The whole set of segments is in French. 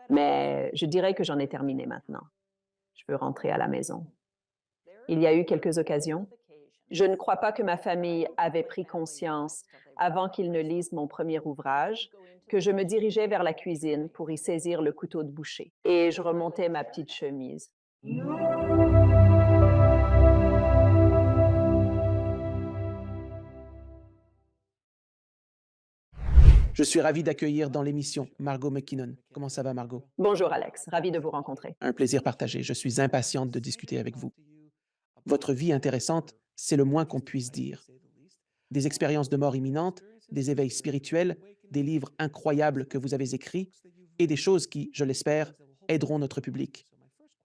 Mais je dirais que j'en ai terminé maintenant. Je veux rentrer à la maison. Il y a eu quelques occasions. Je ne crois pas que ma famille avait pris conscience, avant qu'ils ne lisent mon premier ouvrage, que je me dirigeais vers la cuisine pour y saisir le couteau de boucher. Et je remontais ma petite chemise. Je suis ravi d'accueillir dans l'émission Margot McKinnon. Comment ça va, Margot? Bonjour Alex, ravi de vous rencontrer. Un plaisir partagé. Je suis impatiente de discuter avec vous. Votre vie intéressante, c'est le moins qu'on puisse dire. Des expériences de mort imminente, des éveils spirituels, des livres incroyables que vous avez écrits et des choses qui, je l'espère, aideront notre public.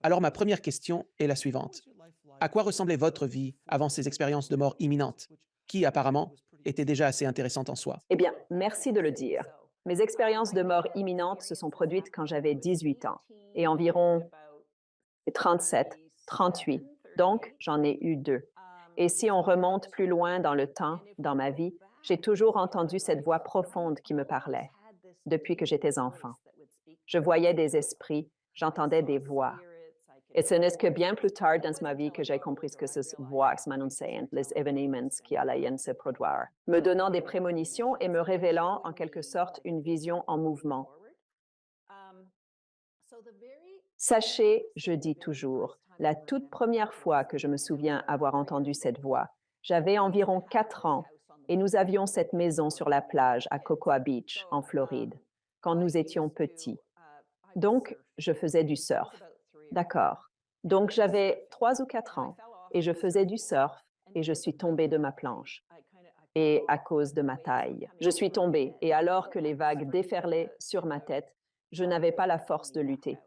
Alors ma première question est la suivante. À quoi ressemblait votre vie avant ces expériences de mort imminente, qui apparemment étaient déjà assez intéressantes en soi? Eh bien, merci de le dire. Mes expériences de mort imminente se sont produites quand j'avais 18 ans et environ 37, 38. Donc, j'en ai eu deux. Et si on remonte plus loin dans le temps, dans ma vie, j'ai toujours entendu cette voix profonde qui me parlait depuis que j'étais enfant. Je voyais des esprits, j'entendais des voix. Et ce n'est que bien plus tard dans ma vie que j'ai compris ce que ces voix m'annonçaient, les événements qui allaient se produire, me donnant des prémonitions et me révélant en quelque sorte une vision en mouvement. Sachez, je dis toujours, la toute première fois que je me souviens avoir entendu cette voix, j'avais environ 4 ans et nous avions cette maison sur la plage à Cocoa Beach, en Floride, quand nous étions petits. Donc, je faisais du surf. D'accord. Donc, j'avais 3 ou 4 ans et je faisais du surf et je suis tombée de ma planche. Et à cause de ma taille, je suis tombée et alors que les vagues déferlaient sur ma tête, je n'avais pas la force de lutter.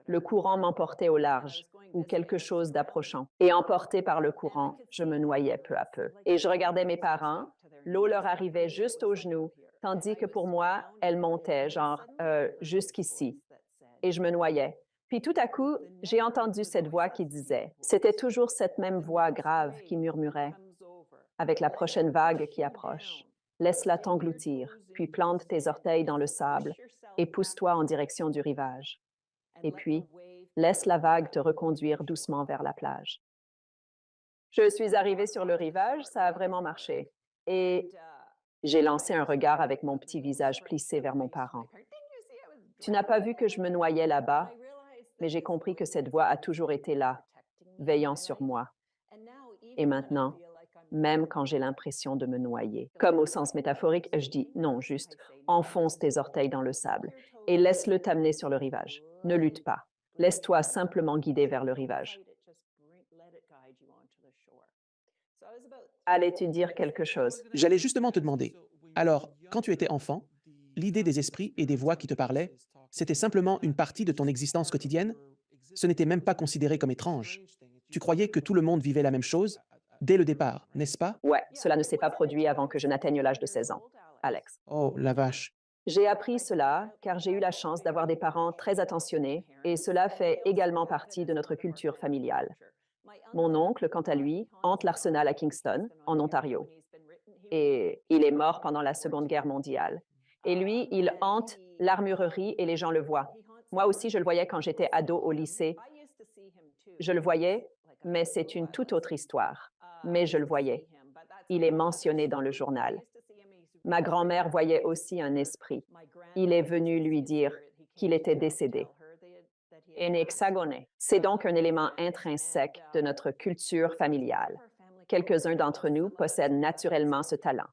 Le courant m'emportait au large ou quelque chose d'approchant. Et emportée par le courant, je me noyais peu à peu. Et je regardais mes parents, l'eau leur arrivait juste aux genoux, tandis que pour moi, elle montait, genre jusqu'ici. Et je me noyais. Puis tout à coup, j'ai entendu cette voix qui disait, c'était toujours cette même voix grave qui murmurait, avec la prochaine vague qui approche. Laisse-la t'engloutir, puis plante tes orteils dans le sable et pousse-toi en direction du rivage. Et puis, laisse la vague te reconduire doucement vers la plage. Je suis arrivée sur le rivage, ça a vraiment marché. Et j'ai lancé un regard avec mon petit visage plissé vers mon parent. Tu n'as pas vu que je me noyais là-bas, mais j'ai compris que cette voix a toujours été là, veillant sur moi. Et maintenant, même quand j'ai l'impression de me noyer. Comme au sens métaphorique, je dis non, juste enfonce tes orteils dans le sable et laisse-le t'amener sur le rivage. Ne lutte pas. Laisse-toi simplement guider vers le rivage. Allais-tu dire quelque chose? J'allais justement te demander, alors, quand tu étais enfant, l'idée des esprits et des voix qui te parlaient, c'était simplement une partie de ton existence quotidienne? Ce n'était même pas considéré comme étrange. Tu croyais que tout le monde vivait la même chose dès le départ, n'est-ce pas? Ouais, cela ne s'est pas produit avant que je n'atteigne l'âge de 16 ans. Alex. Oh, la vache. J'ai appris cela car j'ai eu la chance d'avoir des parents très attentionnés et cela fait également partie de notre culture familiale. Mon oncle, quant à lui, hante l'Arsenal à Kingston, en Ontario. Et il est mort pendant la Seconde Guerre mondiale. Et lui, il hante l'armurerie et les gens le voient. Moi aussi, je le voyais quand j'étais ado au lycée. Je le voyais, mais c'est une toute autre histoire. Mais je le voyais. Il est mentionné dans le journal. Ma grand-mère voyait aussi un esprit. Il est venu lui dire qu'il était décédé. En hexagone. C'est donc un élément intrinsèque de notre culture familiale. Quelques-uns d'entre nous possèdent naturellement ce talent.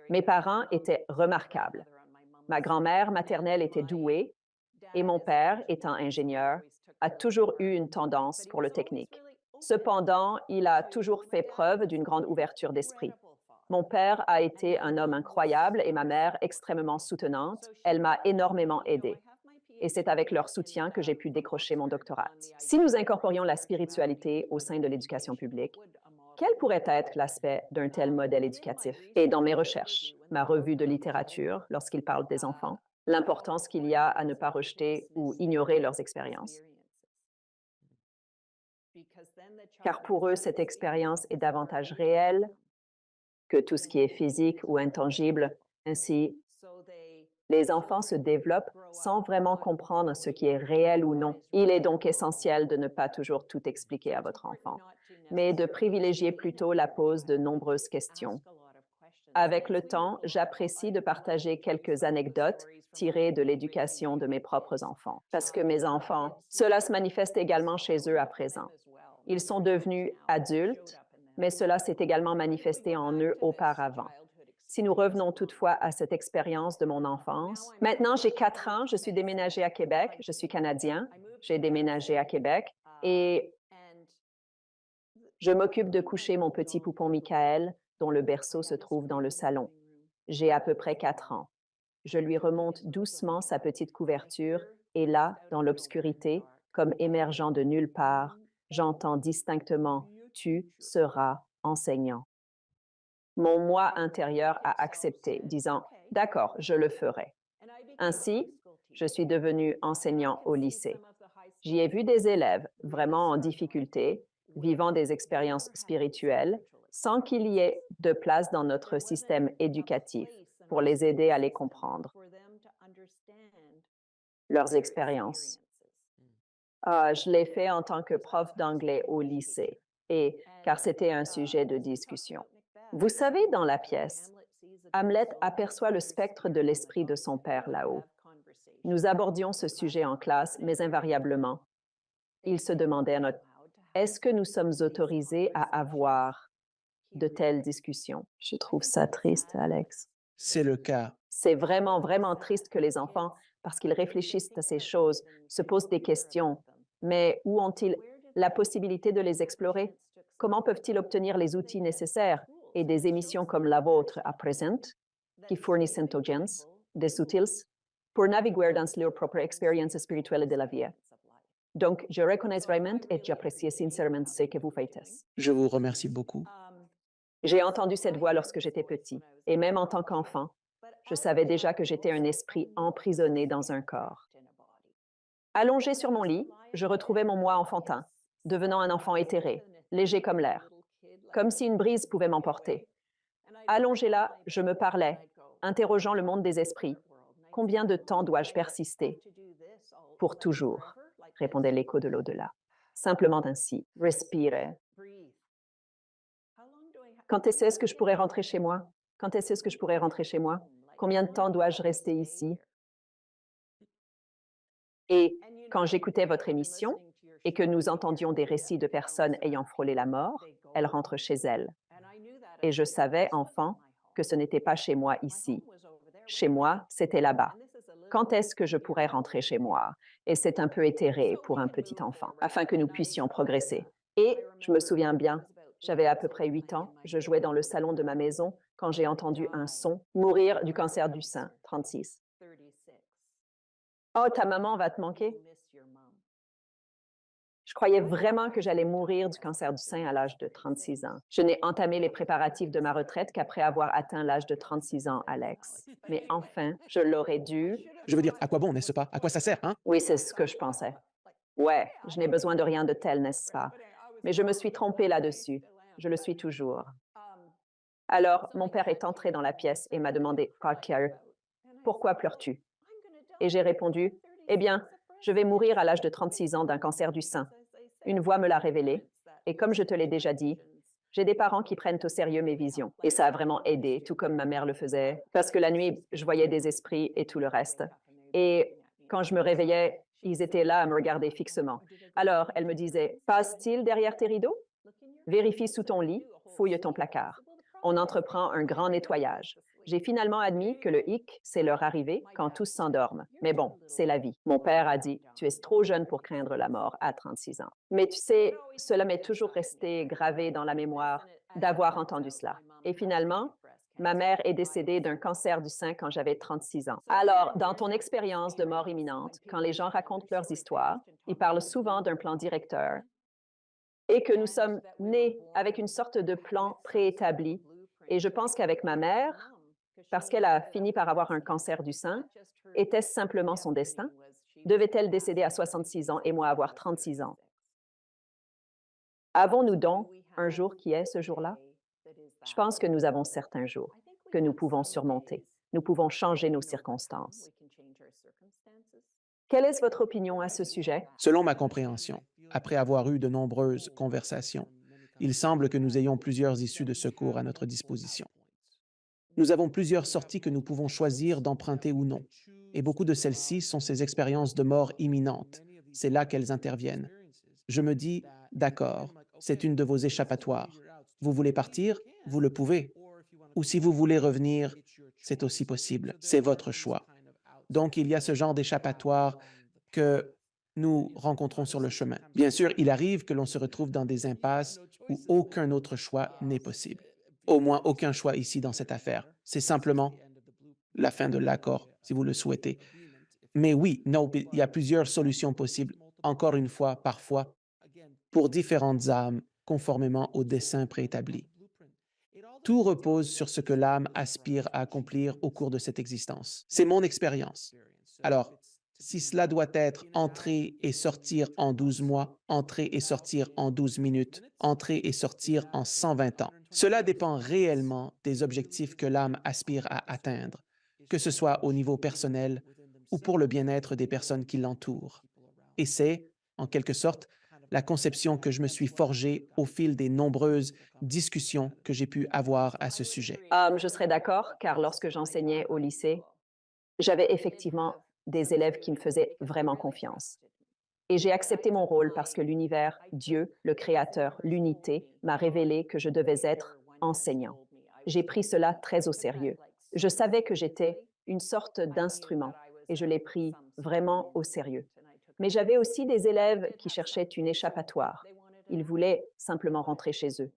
Mes parents étaient remarquables. Ma grand-mère maternelle était douée et mon père, étant ingénieur, a toujours eu une tendance pour le technique. Cependant, il a toujours fait preuve d'une grande ouverture d'esprit. Mon père a été un homme incroyable et ma mère extrêmement soutenante. Elle m'a énormément aidée. Et c'est avec leur soutien que j'ai pu décrocher mon doctorat. Si nous incorporions la spiritualité au sein de l'éducation publique, quel pourrait être l'aspect d'un tel modèle éducatif? Et dans mes recherches, ma revue de littérature, lorsqu'il parle des enfants, l'importance qu'il y a à ne pas rejeter ou ignorer leurs expériences. Car pour eux, cette expérience est davantage réelle que tout ce qui est physique ou intangible. Ainsi, Les enfants se développent sans vraiment comprendre ce qui est réel ou non. Il est donc essentiel de ne pas toujours tout expliquer à votre enfant, mais de privilégier plutôt la pose de nombreuses questions. Avec le temps, j'apprécie de partager quelques anecdotes tirées de l'éducation de mes propres enfants, parce que mes enfants, cela se manifeste également chez eux à présent. Ils sont devenus adultes, mais cela s'est également manifesté en eux auparavant. Si nous revenons toutefois à cette expérience de mon enfance, maintenant j'ai 4 ans, je suis déménagée à Québec, je suis canadien, j'ai déménagé à Québec et je m'occupe de coucher mon petit poupon Michael, dont le berceau se trouve dans le salon. J'ai à peu près 4 ans. Je lui remonte doucement sa petite couverture et là, dans l'obscurité, comme émergeant de nulle part, j'entends distinctement « Tu seras enseignant ». Mon moi intérieur a accepté, disant « D'accord, je le ferai ». Ainsi, je suis devenu enseignant au lycée. J'y ai vu des élèves vraiment en difficulté, vivant des expériences spirituelles, sans qu'il y ait de place dans notre système éducatif pour les aider à les comprendre, leurs expériences. Je l'ai fait en tant que prof d'anglais au lycée, et car c'était un sujet de discussion. Vous savez, dans la pièce, Hamlet aperçoit le spectre de l'esprit de son père là-haut. Nous abordions ce sujet en classe, mais invariablement, il se demandait à notre est-ce que nous sommes autorisés à avoir de telles discussions? Je trouve ça triste, Alex. C'est le cas. C'est vraiment, vraiment triste que les enfants, parce qu'ils réfléchissent à ces choses, se posent des questions. Mais où ont-ils la possibilité de les explorer? Comment peuvent-ils obtenir les outils nécessaires et des émissions comme la vôtre à présent, qui fournissent aux gens des outils pour naviguer dans leur propre expérience spirituelle de la vie? Donc, je reconnais vraiment et j'apprécie sincèrement ce que vous faites. Je vous remercie beaucoup. J'ai entendu cette voix lorsque j'étais petit, et même en tant qu'enfant, je savais déjà que j'étais un esprit emprisonné dans un corps. Allongé sur mon lit, je retrouvais mon moi enfantin, devenant un enfant éthéré, léger comme l'air, comme si une brise pouvait m'emporter. Allongé là, je me parlais, interrogeant le monde des esprits. Combien de temps dois-je persister? Pour toujours, répondait l'écho de l'au-delà. Simplement ainsi, respire. Quand est-ce que je pourrais rentrer chez moi? Quand est-ce que je pourrais rentrer chez moi? Combien de temps dois-je rester ici? Et quand j'écoutais votre émission et que nous entendions des récits de personnes ayant frôlé la mort, elles rentrent chez elles. Et je savais, enfant, que ce n'était pas chez moi ici. Chez moi, c'était là-bas. Quand est-ce que je pourrais rentrer chez moi? Et c'est un peu éthéré pour un petit enfant, afin que nous puissions progresser. Et je me souviens bien, j'avais à peu près 8 ans, je jouais dans le salon de ma maison quand j'ai entendu un son, mourir du cancer du sein, 36. Oh, ta maman va te manquer? Je croyais vraiment que j'allais mourir du cancer du sein à l'âge de 36 ans. Je n'ai entamé les préparatifs de ma retraite qu'après avoir atteint l'âge de 36 ans, Alex. Mais enfin, je l'aurais dû. Je veux dire, à quoi bon, n'est-ce pas? À quoi ça sert, hein? Oui, c'est ce que je pensais. Ouais, je n'ai besoin de rien de tel, n'est-ce pas? Mais je me suis trompée là-dessus. Je le suis toujours. Alors, mon père est entré dans la pièce et m'a demandé, Parker, pourquoi pleures-tu? Et j'ai répondu, eh bien, je vais mourir à l'âge de 36 ans d'un cancer du sein. Une voix me l'a révélé, et comme je te l'ai déjà dit, j'ai des parents qui prennent au sérieux mes visions, et ça a vraiment aidé, tout comme ma mère le faisait, parce que la nuit, je voyais des esprits et tout le reste. Et quand je me réveillais, ils étaient là à me regarder fixement. Alors, elle me disait, passe-t-il derrière tes rideaux? Vérifie sous ton lit, fouille ton placard. On entreprend un grand nettoyage. J'ai finalement admis que le hic, c'est leur arrivée quand tous s'endorment. Mais bon, c'est la vie. Mon père a dit, tu es trop jeune pour craindre la mort à 36 ans. Mais tu sais, cela m'est toujours resté gravé dans la mémoire d'avoir entendu cela. Et finalement, ma mère est décédée d'un cancer du sein quand j'avais 36 ans. Alors, dans ton expérience de mort imminente, quand les gens racontent leurs histoires, ils parlent souvent d'un plan directeur et que nous sommes nés avec une sorte de plan préétabli. Et je pense qu'avec ma mère, parce qu'elle a fini par avoir un cancer du sein, était-ce simplement son destin? Devait-elle décéder à 66 ans et moi avoir 36 ans? Avons-nous donc un jour qui est ce jour-là? Je pense que nous avons certains jours que nous pouvons surmonter. Nous pouvons changer nos circonstances. Quelle est votre opinion à ce sujet? Selon ma compréhension, après avoir eu de nombreuses conversations, il semble que nous ayons plusieurs issues de secours à notre disposition. Nous avons plusieurs sorties que nous pouvons choisir d'emprunter ou non, et beaucoup de celles-ci sont ces expériences de mort imminente. C'est là qu'elles interviennent. Je me dis, d'accord, c'est une de vos échappatoires. Vous voulez partir? Vous le pouvez. Ou si vous voulez revenir, c'est aussi possible. C'est votre choix. Donc, il y a ce genre d'échappatoire que nous rencontrons sur le chemin. Bien sûr, il arrive que l'on se retrouve dans des impasses où aucun autre choix n'est possible. Au moins aucun choix ici dans cette affaire. C'est simplement la fin de l'accord, si vous le souhaitez. Mais oui, non, il y a plusieurs solutions possibles, encore une fois, parfois, pour différentes âmes, conformément au dessein préétabli. Tout repose sur ce que l'âme aspire à accomplir au cours de cette existence. C'est mon expérience. Alors, si cela doit être entrer et sortir en 12 mois, entrer et sortir en 12 minutes, entrer et sortir en 120 ans, cela dépend réellement des objectifs que l'âme aspire à atteindre, que ce soit au niveau personnel ou pour le bien-être des personnes qui l'entourent. Et c'est, en quelque sorte, la conception que je me suis forgée au fil des nombreuses discussions que j'ai pu avoir à ce sujet. Je serais d'accord, car lorsque j'enseignais au lycée, j'avais effectivement des élèves qui me faisaient vraiment confiance. Et j'ai accepté mon rôle parce que l'univers, Dieu, le Créateur, l'unité, m'a révélé que je devais être enseignant. J'ai pris cela très au sérieux. Je savais que j'étais une sorte d'instrument et je l'ai pris vraiment au sérieux. Mais j'avais aussi des élèves qui cherchaient une échappatoire. Ils voulaient simplement rentrer chez eux.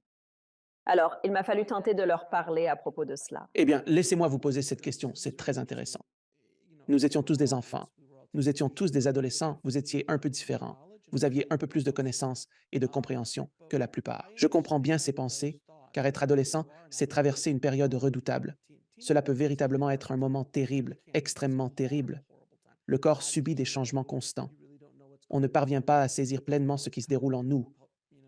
Alors, il m'a fallu tenter de leur parler à propos de cela. Eh bien, laissez-moi vous poser cette question, c'est très intéressant. Nous étions tous des enfants, nous étions tous des adolescents, vous étiez un peu différents, vous aviez un peu plus de connaissances et de compréhension que la plupart. Je comprends bien ces pensées, car être adolescent, c'est traverser une période redoutable. Cela peut véritablement être un moment terrible, extrêmement terrible. Le corps subit des changements constants. On ne parvient pas à saisir pleinement ce qui se déroule en nous.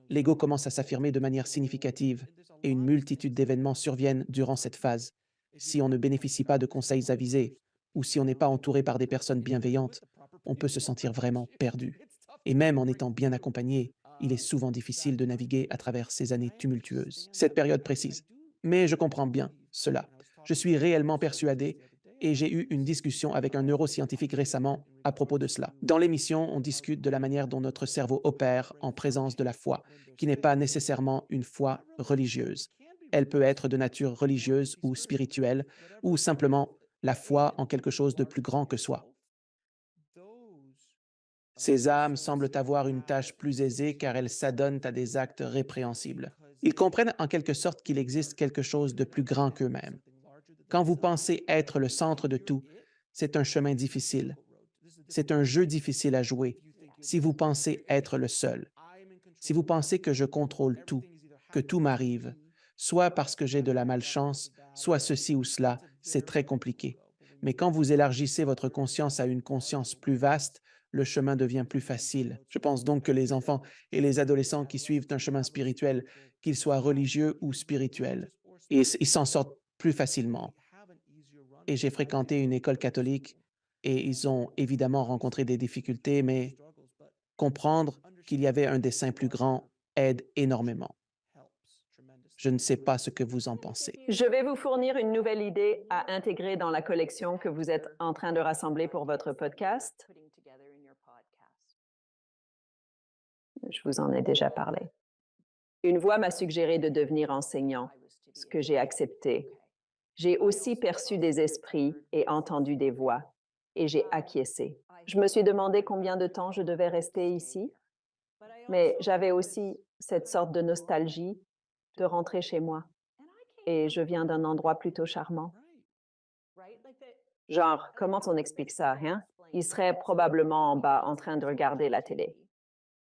L'ego commence à s'affirmer de manière significative et une multitude d'événements surviennent durant cette phase. Si on ne bénéficie pas de conseils avisés ou si on n'est pas entouré par des personnes bienveillantes, on peut se sentir vraiment perdu. Et même en étant bien accompagné, il est souvent difficile de naviguer à travers ces années tumultueuses. Cette période précise. Mais je comprends bien cela. Je suis réellement persuadé et j'ai eu une discussion avec un neuroscientifique récemment à propos de cela. Dans l'émission, on discute de la manière dont notre cerveau opère en présence de la foi, qui n'est pas nécessairement une foi religieuse. Elle peut être de nature religieuse ou spirituelle, ou simplement la foi en quelque chose de plus grand que soi. Ces âmes semblent avoir une tâche plus aisée car elles s'adonnent à des actes répréhensibles. Ils comprennent en quelque sorte qu'il existe quelque chose de plus grand qu'eux-mêmes. Quand vous pensez être le centre de tout, c'est un chemin difficile. C'est un jeu difficile à jouer si vous pensez être le seul. Si vous pensez que je contrôle tout, que tout m'arrive, soit parce que j'ai de la malchance, soit ceci ou cela, c'est très compliqué. Mais quand vous élargissez votre conscience à une conscience plus vaste, le chemin devient plus facile. Je pense donc que les enfants et les adolescents qui suivent un chemin spirituel, qu'ils soient religieux ou spirituels, ils s'en sortent plus facilement. Et j'ai fréquenté une école catholique et ils ont évidemment rencontré des difficultés, mais comprendre qu'il y avait un dessein plus grand aide énormément. Je ne sais pas ce que vous en pensez. Je vais vous fournir une nouvelle idée à intégrer dans la collection que vous êtes en train de rassembler pour votre podcast. Je vous en ai déjà parlé. Une voix m'a suggéré de devenir enseignant, ce que j'ai accepté. J'ai aussi perçu des esprits et entendu des voix, et j'ai acquiescé. Je me suis demandé combien de temps je devais rester ici, mais j'avais aussi cette sorte de nostalgie de rentrer chez moi. Et je viens d'un endroit plutôt charmant. Genre, comment on explique ça, hein? Il serait probablement en bas en train de regarder la télé.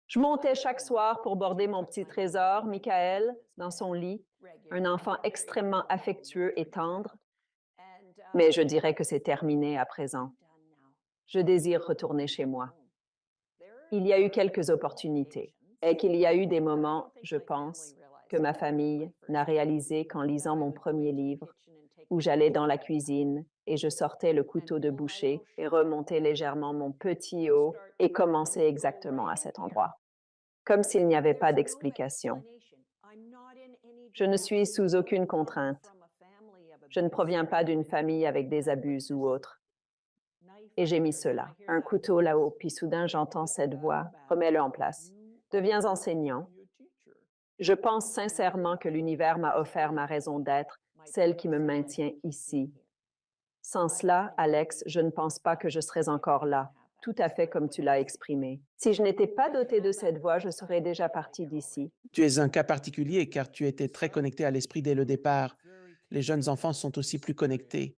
Je montais chaque soir pour border mon petit trésor, Michael, dans son lit, un enfant extrêmement affectueux et tendre, mais je dirais que c'est terminé à présent. Je désire retourner chez moi. Il y a eu quelques opportunités et qu'il y a eu des moments, je pense, que ma famille n'a réalisé qu'en lisant mon premier livre, où j'allais dans la cuisine et je sortais le couteau de boucher et remontais légèrement mon petit haut et commençais exactement à cet endroit, comme s'il n'y avait pas d'explication. Je ne suis sous aucune contrainte. Je ne proviens pas d'une famille avec des abus ou autre. Et j'ai mis cela, un couteau là-haut, puis soudain j'entends cette voix, remets-le en place. Deviens enseignant. Je pense sincèrement que l'univers m'a offert ma raison d'être, celle qui me maintient ici. Sans cela, Alex, je ne pense pas que je serais encore là, tout à fait comme tu l'as exprimé. Si je n'étais pas dotée de cette voix, je serais déjà partie d'ici. Tu es un cas particulier car tu étais très connecté à l'esprit dès le départ. Les jeunes enfants sont aussi plus connectés.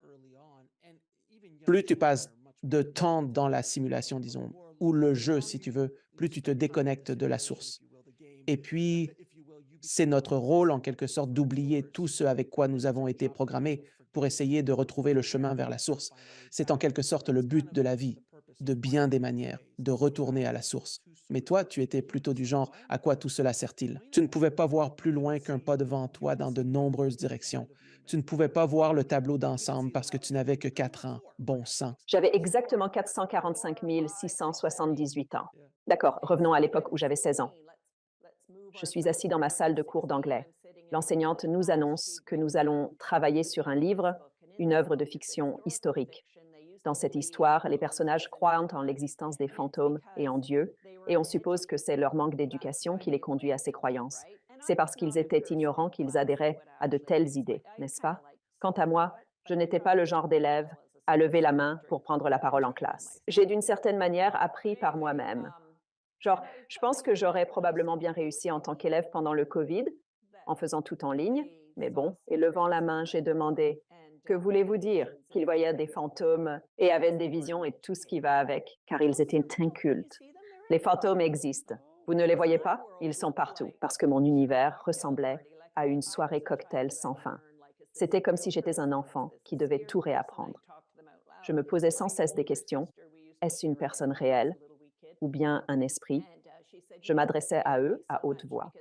Plus tu passes de temps dans la simulation, disons, ou le jeu, si tu veux, plus tu te déconnectes de la source. Et puis, c'est notre rôle, en quelque sorte, d'oublier tout ce avec quoi nous avons été programmés pour essayer de retrouver le chemin vers la source. C'est en quelque sorte le but de la vie, de bien des manières, de retourner à la source. Mais toi, tu étais plutôt du genre, à quoi tout cela sert-il? Tu ne pouvais pas voir plus loin qu'un pas devant toi dans de nombreuses directions. Tu ne pouvais pas voir le tableau d'ensemble parce que tu n'avais que 4 ans. Bon sang. J'avais exactement 445 678 ans. D'accord, revenons à l'époque où j'avais 16 ans. Je suis assis dans ma salle de cours d'anglais. L'enseignante nous annonce que nous allons travailler sur un livre, une œuvre de fiction historique. Dans cette histoire, les personnages croient en l'existence des fantômes et en Dieu, et on suppose que c'est leur manque d'éducation qui les conduit à ces croyances. C'est parce qu'ils étaient ignorants qu'ils adhéraient à de telles idées, n'est-ce pas? Quant à moi, je n'étais pas le genre d'élève à lever la main pour prendre la parole en classe. J'ai d'une certaine manière appris par moi-même. Genre, je pense que j'aurais probablement bien réussi en tant qu'élève pendant le Covid, en faisant tout en ligne, mais bon, et levant la main, j'ai demandé: «Que voulez-vous dire? Qu'ils voyaient des fantômes et avaient des visions et tout ce qui va avec, car ils étaient incultes. Les fantômes existent. Vous ne les voyez pas? Ils sont partout, parce que mon univers ressemblait à une soirée cocktail sans fin. C'était comme si j'étais un enfant qui devait tout réapprendre. Je me posais sans cesse des questions. Est-ce une personne réelle ou bien un esprit? Je m'adressais à eux à haute voix.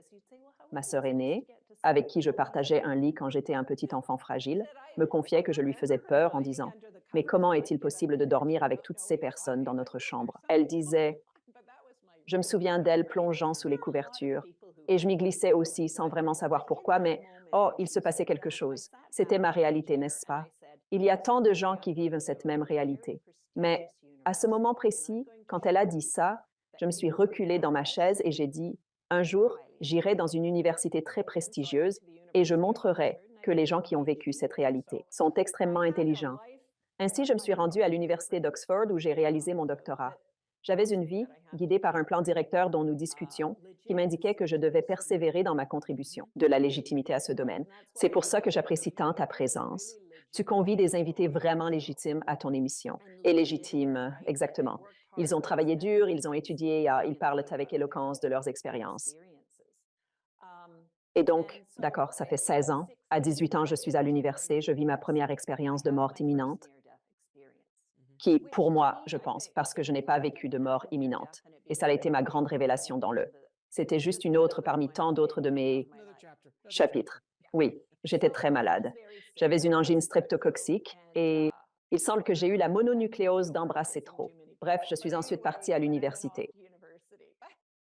Ma sœur aînée, avec qui je partageais un lit quand j'étais un petit enfant fragile, me confiait que je lui faisais peur en disant: «Mais comment est-il possible de dormir avec toutes ces personnes dans notre chambre?» Elle disait: «Je me souviens d'elle plongeant sous les couvertures et je m'y glissais aussi sans vraiment savoir pourquoi, mais oh, il se passait quelque chose. C'était ma réalité, n'est-ce pas? Il y a tant de gens qui vivent cette même réalité. Mais à ce moment précis, quand elle a dit ça, je me suis reculée dans ma chaise et j'ai dit: un jour, j'irai dans une université très prestigieuse et je montrerai que les gens qui ont vécu cette réalité sont extrêmement intelligents. Ainsi, je me suis rendue à l'université d'Oxford où j'ai réalisé mon doctorat. J'avais une vie guidée par un plan directeur dont nous discutions, qui m'indiquait que je devais persévérer dans ma contribution, de la légitimité à ce domaine. C'est pour ça que j'apprécie tant ta présence. Tu convies des invités vraiment légitimes à ton émission. Et légitimes, exactement. Ils ont travaillé dur, ils ont étudié, ils parlent avec éloquence de leurs expériences. Et donc, d'accord, ça fait 16 ans. À 18 ans, je suis à l'université, je vis ma première expérience de mort imminente, qui, pour moi, je pense, parce que je n'ai pas vécu de mort imminente. Et ça a été ma grande révélation dans le. C'était juste une autre parmi tant d'autres de mes chapitres. Oui, j'étais très malade. J'avais une angine streptococcique et il semble que j'ai eu la mononucléose d'embrasser trop. Bref, je suis ensuite partie à l'université.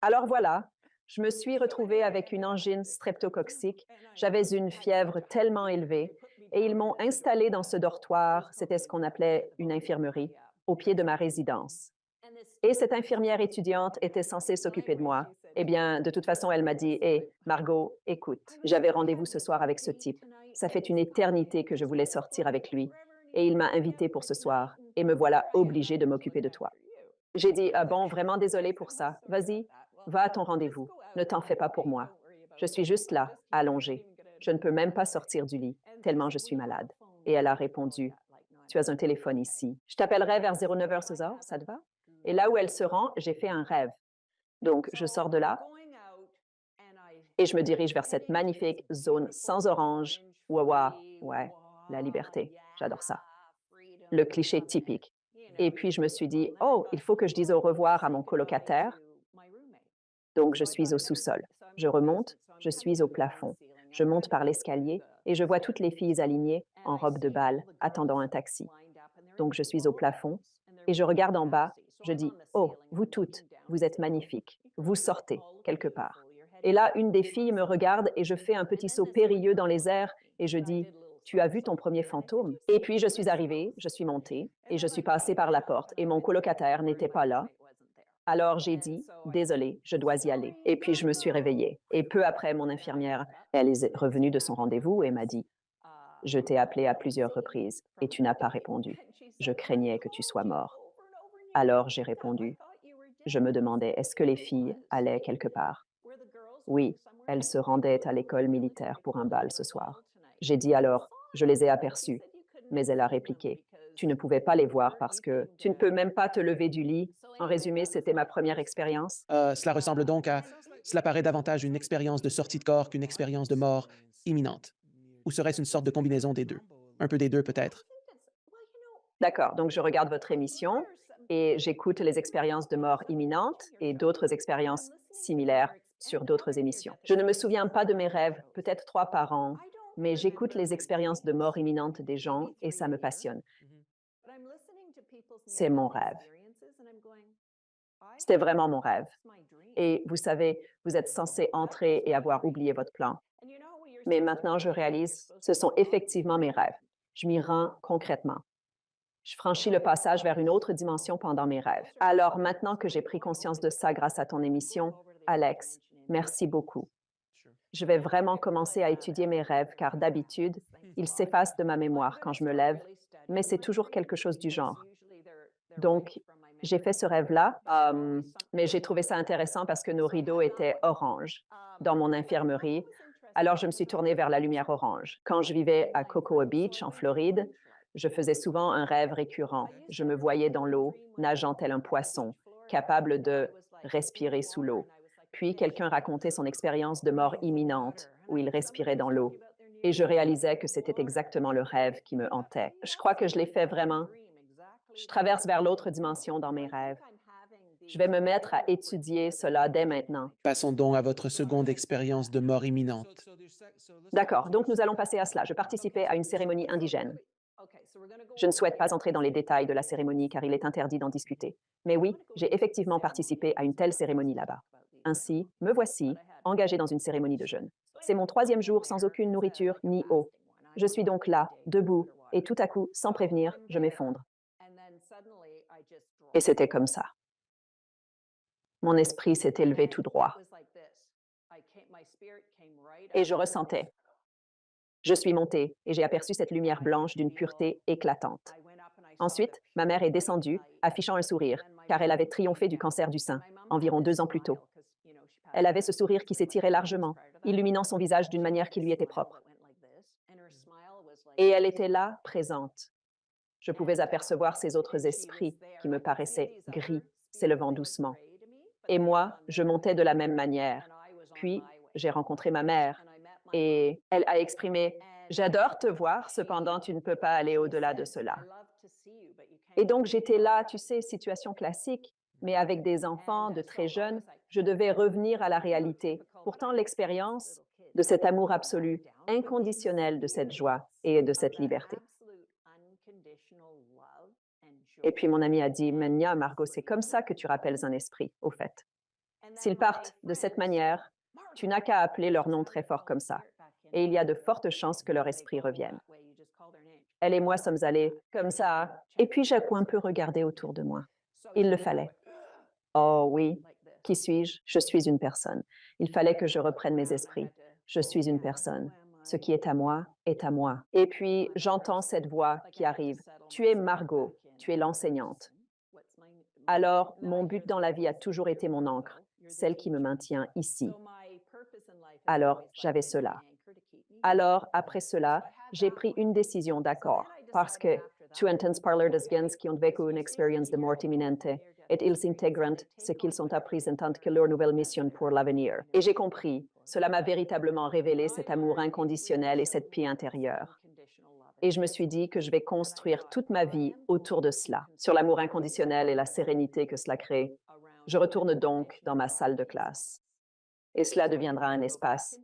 Alors voilà, je me suis retrouvée avec une angine streptococcique. J'avais une fièvre tellement élevée et ils m'ont installée dans ce dortoir, c'était ce qu'on appelait une infirmerie, au pied de ma résidence. Et cette infirmière étudiante était censée s'occuper de moi. Eh bien, de toute façon, elle m'a dit: «Hé, Margot, écoute, j'avais rendez-vous ce soir avec ce type. Ça fait une éternité que je voulais sortir avec lui. Et il m'a invitée pour ce soir. Et me voilà obligée de m'occuper de toi.» J'ai dit: «Ah bon, vraiment désolée pour ça. Vas-y, va à ton rendez-vous. Ne t'en fais pas pour moi. Je suis juste là, allongée. Je ne peux même pas sortir du lit, tellement je suis malade.» Et elle a répondu: «Tu as un téléphone ici. Je t'appellerai vers 09h ce soir, ça te va?» Et là où elle se rend, j'ai fait un rêve. Donc, je sors de là et je me dirige vers cette magnifique zone sans orange. Wawa, ouais, la liberté. J'adore ça. Le cliché typique. Et puis, je me suis dit: «Oh, il faut que je dise au revoir à mon colocataire.» Donc, je suis au sous-sol. Je remonte, je suis au plafond. Je monte par l'escalier et je vois toutes les filles alignées en robe de bal, attendant un taxi. Donc je suis au plafond et je regarde en bas. Je dis, oh, vous toutes, vous êtes magnifiques. Vous sortez quelque part. Et là, une des filles me regarde et je fais un petit saut périlleux dans les airs et je dis, tu as vu ton premier fantôme? Et puis je suis arrivée, je suis montée et je suis passée par la porte et mon colocataire n'était pas là. Alors j'ai dit, désolée, je dois y aller. Et puis je me suis réveillée. Et peu après, mon infirmière, elle est revenue de son rendez-vous et m'a dit, je t'ai appelé à plusieurs reprises et tu n'as pas répondu. Je craignais que tu sois mort. Alors j'ai répondu, je me demandais, est-ce que les filles allaient quelque part? Oui, elles se rendaient à l'école militaire pour un bal ce soir. J'ai dit alors, je les ai aperçues. Mais elle a répliqué, tu ne pouvais pas les voir parce que tu ne peux même pas te lever du lit. En résumé, c'était ma première expérience. Cela ressemble donc à... Cela paraît davantage une expérience de sortie de corps qu'une expérience de mort imminente. Ou serait-ce une sorte de combinaison des deux? Un peu des deux peut-être. D'accord, donc je regarde votre émission et j'écoute les expériences de mort imminente et d'autres expériences similaires sur d'autres émissions. Je ne me souviens pas de mes rêves, peut-être 3 par an, mais j'écoute les expériences de mort imminente des gens et ça me passionne. C'est mon rêve. C'était vraiment mon rêve. Et vous savez, vous êtes censé entrer et avoir oublié votre plan. Mais maintenant, je réalise, ce sont effectivement mes rêves. Je m'y rends concrètement. Je franchis le passage vers une autre dimension pendant mes rêves. Alors maintenant que j'ai pris conscience de ça grâce à ton émission, Alex, merci beaucoup. Je vais vraiment commencer à étudier mes rêves car d'habitude, ils s'effacent de ma mémoire quand je me lève, mais c'est toujours quelque chose du genre. Donc, j'ai fait ce rêve-là, mais j'ai trouvé ça intéressant parce que nos rideaux étaient orange dans mon infirmerie. Alors, je me suis tournée vers la lumière orange. Quand je vivais à Cocoa Beach, en Floride, je faisais souvent un rêve récurrent. Je me voyais dans l'eau, nageant tel un poisson, capable de respirer sous l'eau. Puis, quelqu'un racontait son expérience de mort imminente, où il respirait dans l'eau. Et je réalisais que c'était exactement le rêve qui me hantait. Je crois que je l'ai fait vraiment. Je traverse vers l'autre dimension dans mes rêves. Je vais me mettre à étudier cela dès maintenant. Passons donc à votre seconde expérience de mort imminente. D'accord, donc nous allons passer à cela. Je participais à une cérémonie indigène. Je ne souhaite pas entrer dans les détails de la cérémonie car il est interdit d'en discuter. Mais oui, j'ai effectivement participé à une telle cérémonie là-bas. Ainsi, me voici, engagée dans une cérémonie de jeûne. C'est mon 3e jour sans aucune nourriture ni eau. Je suis donc là, debout, et tout à coup, sans prévenir, je m'effondre. Et c'était comme ça. Mon esprit s'est élevé tout droit. Et je ressentais. Je suis montée et j'ai aperçu cette lumière blanche d'une pureté éclatante. Ensuite, ma mère est descendue, affichant un sourire, car elle avait triomphé du cancer du sein, environ 2 ans plus tôt. Elle avait ce sourire qui s'étirait largement, illuminant son visage d'une manière qui lui était propre. Et elle était là, présente. Je pouvais apercevoir ces autres esprits qui me paraissaient gris, s'élevant doucement. Et moi, je montais de la même manière. Puis, j'ai rencontré ma mère et elle a exprimé « J'adore te voir, cependant tu ne peux pas aller au-delà de cela. » Et donc, j'étais là, tu sais, situation classique, mais avec des enfants de très jeunes, je devais revenir à la réalité. Pourtant, l'expérience de cet amour absolu, inconditionnel de cette joie et de cette liberté. Et puis mon ami a dit, Mania, Margot, c'est comme ça que tu rappelles un esprit, au fait. S'ils partent de cette manière, tu n'as qu'à appeler leur nom très fort comme ça. Et il y a de fortes chances que leur esprit revienne. Elle et moi sommes allés comme ça. Et puis j'ai un peu regardé autour de moi. Il le fallait. Oh oui, qui suis-je? Je suis une personne. Il fallait que je reprenne mes esprits. Je suis une personne. Ce qui est à moi est à moi. Et puis j'entends cette voix qui arrive. Tu es Margot, tu es l'enseignante. Alors, mon but dans la vie a toujours été mon encre, celle qui me maintient ici. Alors, j'avais cela. Alors, après cela, j'ai pris une décision d'accord, parce que tu entends parler des gens qui ont vécu une expérience de mort imminente, et ils intégrent ce qu'ils ont appris en tant que leur nouvelle mission pour l'avenir. Et j'ai compris, cela m'a véritablement révélé cet amour inconditionnel et cette paix intérieure. Et je me suis dit que je vais construire toute ma vie autour de cela, sur l'amour inconditionnel et la sérénité que cela crée. Je retourne donc dans ma salle de classe. Et cela deviendra un espace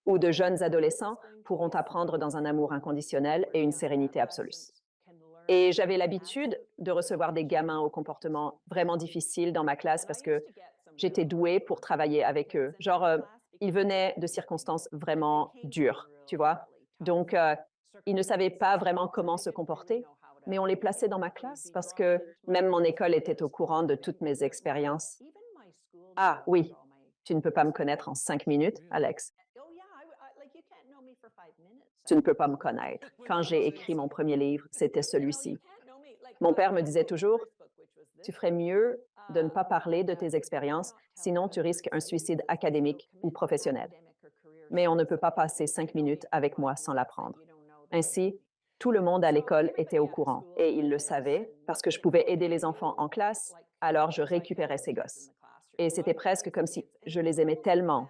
où de jeunes adolescents pourront apprendre dans un amour inconditionnel et une sérénité absolue. Et j'avais l'habitude de recevoir des gamins au comportement vraiment difficile dans ma classe parce que j'étais douée pour travailler avec eux. Genre, ils venaient de circonstances vraiment dures, tu vois? Donc, ils ne savaient pas vraiment comment se comporter, mais on les plaçait dans ma classe parce que même mon école était au courant de toutes mes expériences. Ah oui, tu ne peux pas me connaître en 5 minutes, Alex. Tu ne peux pas me connaître. Quand j'ai écrit mon premier livre, c'était celui-ci. Mon père me disait toujours, tu ferais mieux de ne pas parler de tes expériences, sinon tu risques un suicide académique ou professionnel. Mais on ne peut pas passer 5 minutes avec moi sans l'apprendre. Ainsi, tout le monde à l'école était au courant et ils le savaient parce que je pouvais aider les enfants en classe, alors je récupérais ces gosses. Et c'était presque comme si je les aimais tellement.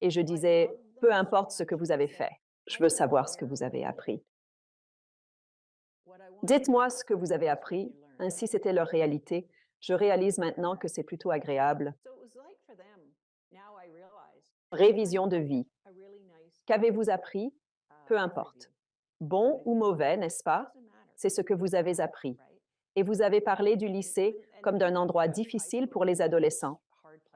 Et je disais, peu importe ce que vous avez fait, je veux savoir ce que vous avez appris. Dites-moi ce que vous avez appris, ainsi c'était leur réalité. Je réalise maintenant que c'est plutôt agréable. Révision de vie. Qu'avez-vous appris? Peu importe. Bon ou mauvais, n'est-ce pas? C'est ce que vous avez appris. Et vous avez parlé du lycée comme d'un endroit difficile pour les adolescents.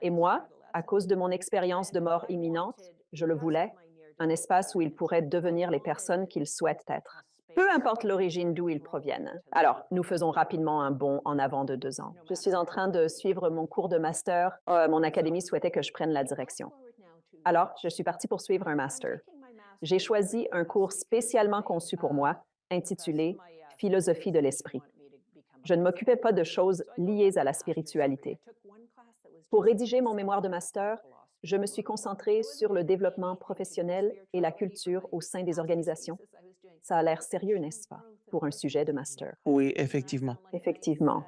Et moi, à cause de mon expérience de mort imminente, je le voulais, un espace où ils pourraient devenir les personnes qu'ils souhaitent être. Peu importe l'origine d'où ils proviennent. Alors, nous faisons rapidement un bond en avant de 2 ans. Je suis en train de suivre mon cours de master. Mon académie souhaitait que je prenne la direction. Alors, je suis partie pour suivre un master. J'ai choisi un cours spécialement conçu pour moi, intitulé Philosophie de l'esprit. Je ne m'occupais pas de choses liées à la spiritualité. Pour rédiger mon mémoire de master, je me suis concentrée sur le développement professionnel et la culture au sein des organisations. Ça a l'air sérieux, n'est-ce pas, pour un sujet de master? Oui, effectivement. Effectivement.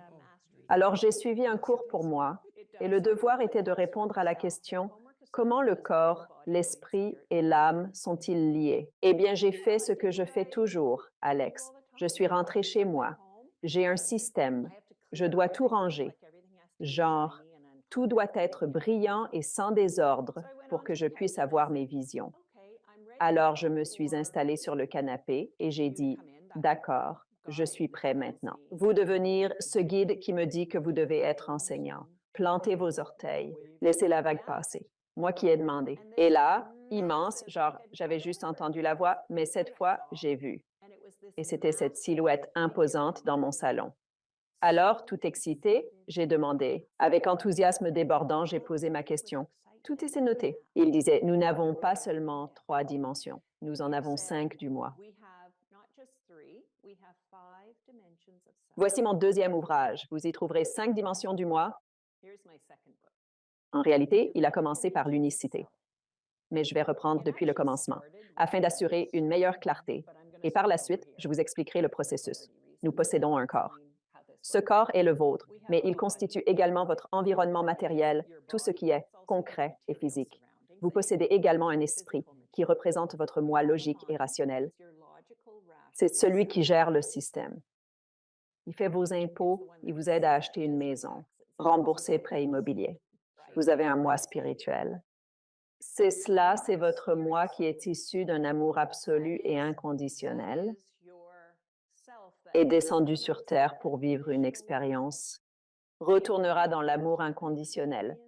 Alors, j'ai suivi un cours pour moi et le devoir était de répondre à la question: comment le corps, l'esprit et l'âme sont-ils liés? Eh bien, j'ai fait ce que je fais toujours, Alex. Je suis rentrée chez moi. J'ai un système. Je dois tout ranger. Genre, tout doit être brillant et sans désordre pour que je puisse avoir mes visions. Alors, je me suis installée sur le canapé et j'ai dit, d'accord, je suis prêt maintenant. Vous devenir ce guide qui me dit que vous devez être enseignant. Plantez vos orteils. Laissez la vague passer. Moi qui ai demandé. Et là, immense, genre, j'avais juste entendu la voix, mais cette fois, j'ai vu. Et c'était cette silhouette imposante dans mon salon. Alors, tout excité, j'ai demandé. Avec enthousiasme débordant, j'ai posé ma question. Tout est noté. Il disait, nous n'avons pas seulement 3 dimensions, nous en avons 5 du moi. Voici mon deuxième ouvrage. Vous y trouverez 5 dimensions du moi. En réalité, il a commencé par l'unicité. Mais je vais reprendre depuis le commencement, afin d'assurer une meilleure clarté. Et par la suite, je vous expliquerai le processus. Nous possédons un corps. Ce corps est le vôtre, mais il constitue également votre environnement matériel, tout ce qui est concret et physique. Vous possédez également un esprit qui représente votre moi logique et rationnel. C'est celui qui gère le système. Il fait vos impôts, il vous aide à acheter une maison, rembourser prêts immobiliers. Vous avez un moi spirituel. C'est cela, c'est votre moi qui est issu d'un amour absolu et inconditionnel, est descendu sur Terre pour vivre une expérience, retournera dans l'amour inconditionnel.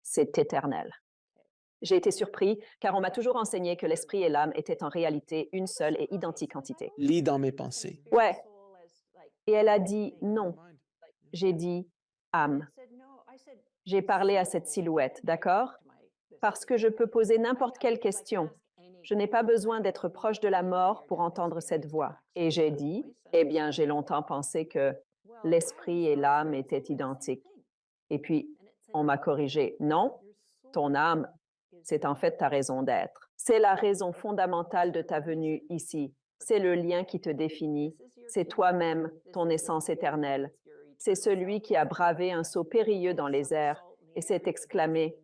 C'est éternel. J'ai été surpris car on m'a toujours enseigné que l'esprit et l'âme étaient en réalité une seule et identique entité. Lis dans mes pensées. Ouais, et elle a dit non. J'ai dit âme. J'ai parlé à cette silhouette, d'accord? Parce que je peux poser n'importe quelle question. Je n'ai pas besoin d'être proche de la mort pour entendre cette voix. Et j'ai dit, eh bien, j'ai longtemps pensé que l'esprit et l'âme étaient identiques. Et puis, on m'a corrigé. Non, ton âme, c'est en fait ta raison d'être. C'est la raison fondamentale de ta venue ici. C'est le lien qui te définit. C'est toi-même, ton essence éternelle. C'est celui qui a bravé un saut périlleux dans les airs et s'est exclamé,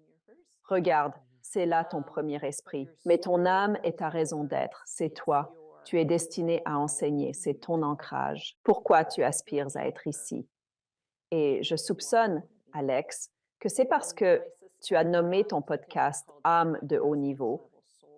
regarde, c'est là ton premier esprit. Mais ton âme est ta raison d'être, c'est toi. Tu es destiné à enseigner, c'est ton ancrage. Pourquoi tu aspires à être ici? Et je soupçonne, Alex, que c'est parce que tu as nommé ton podcast Âme de haut niveau.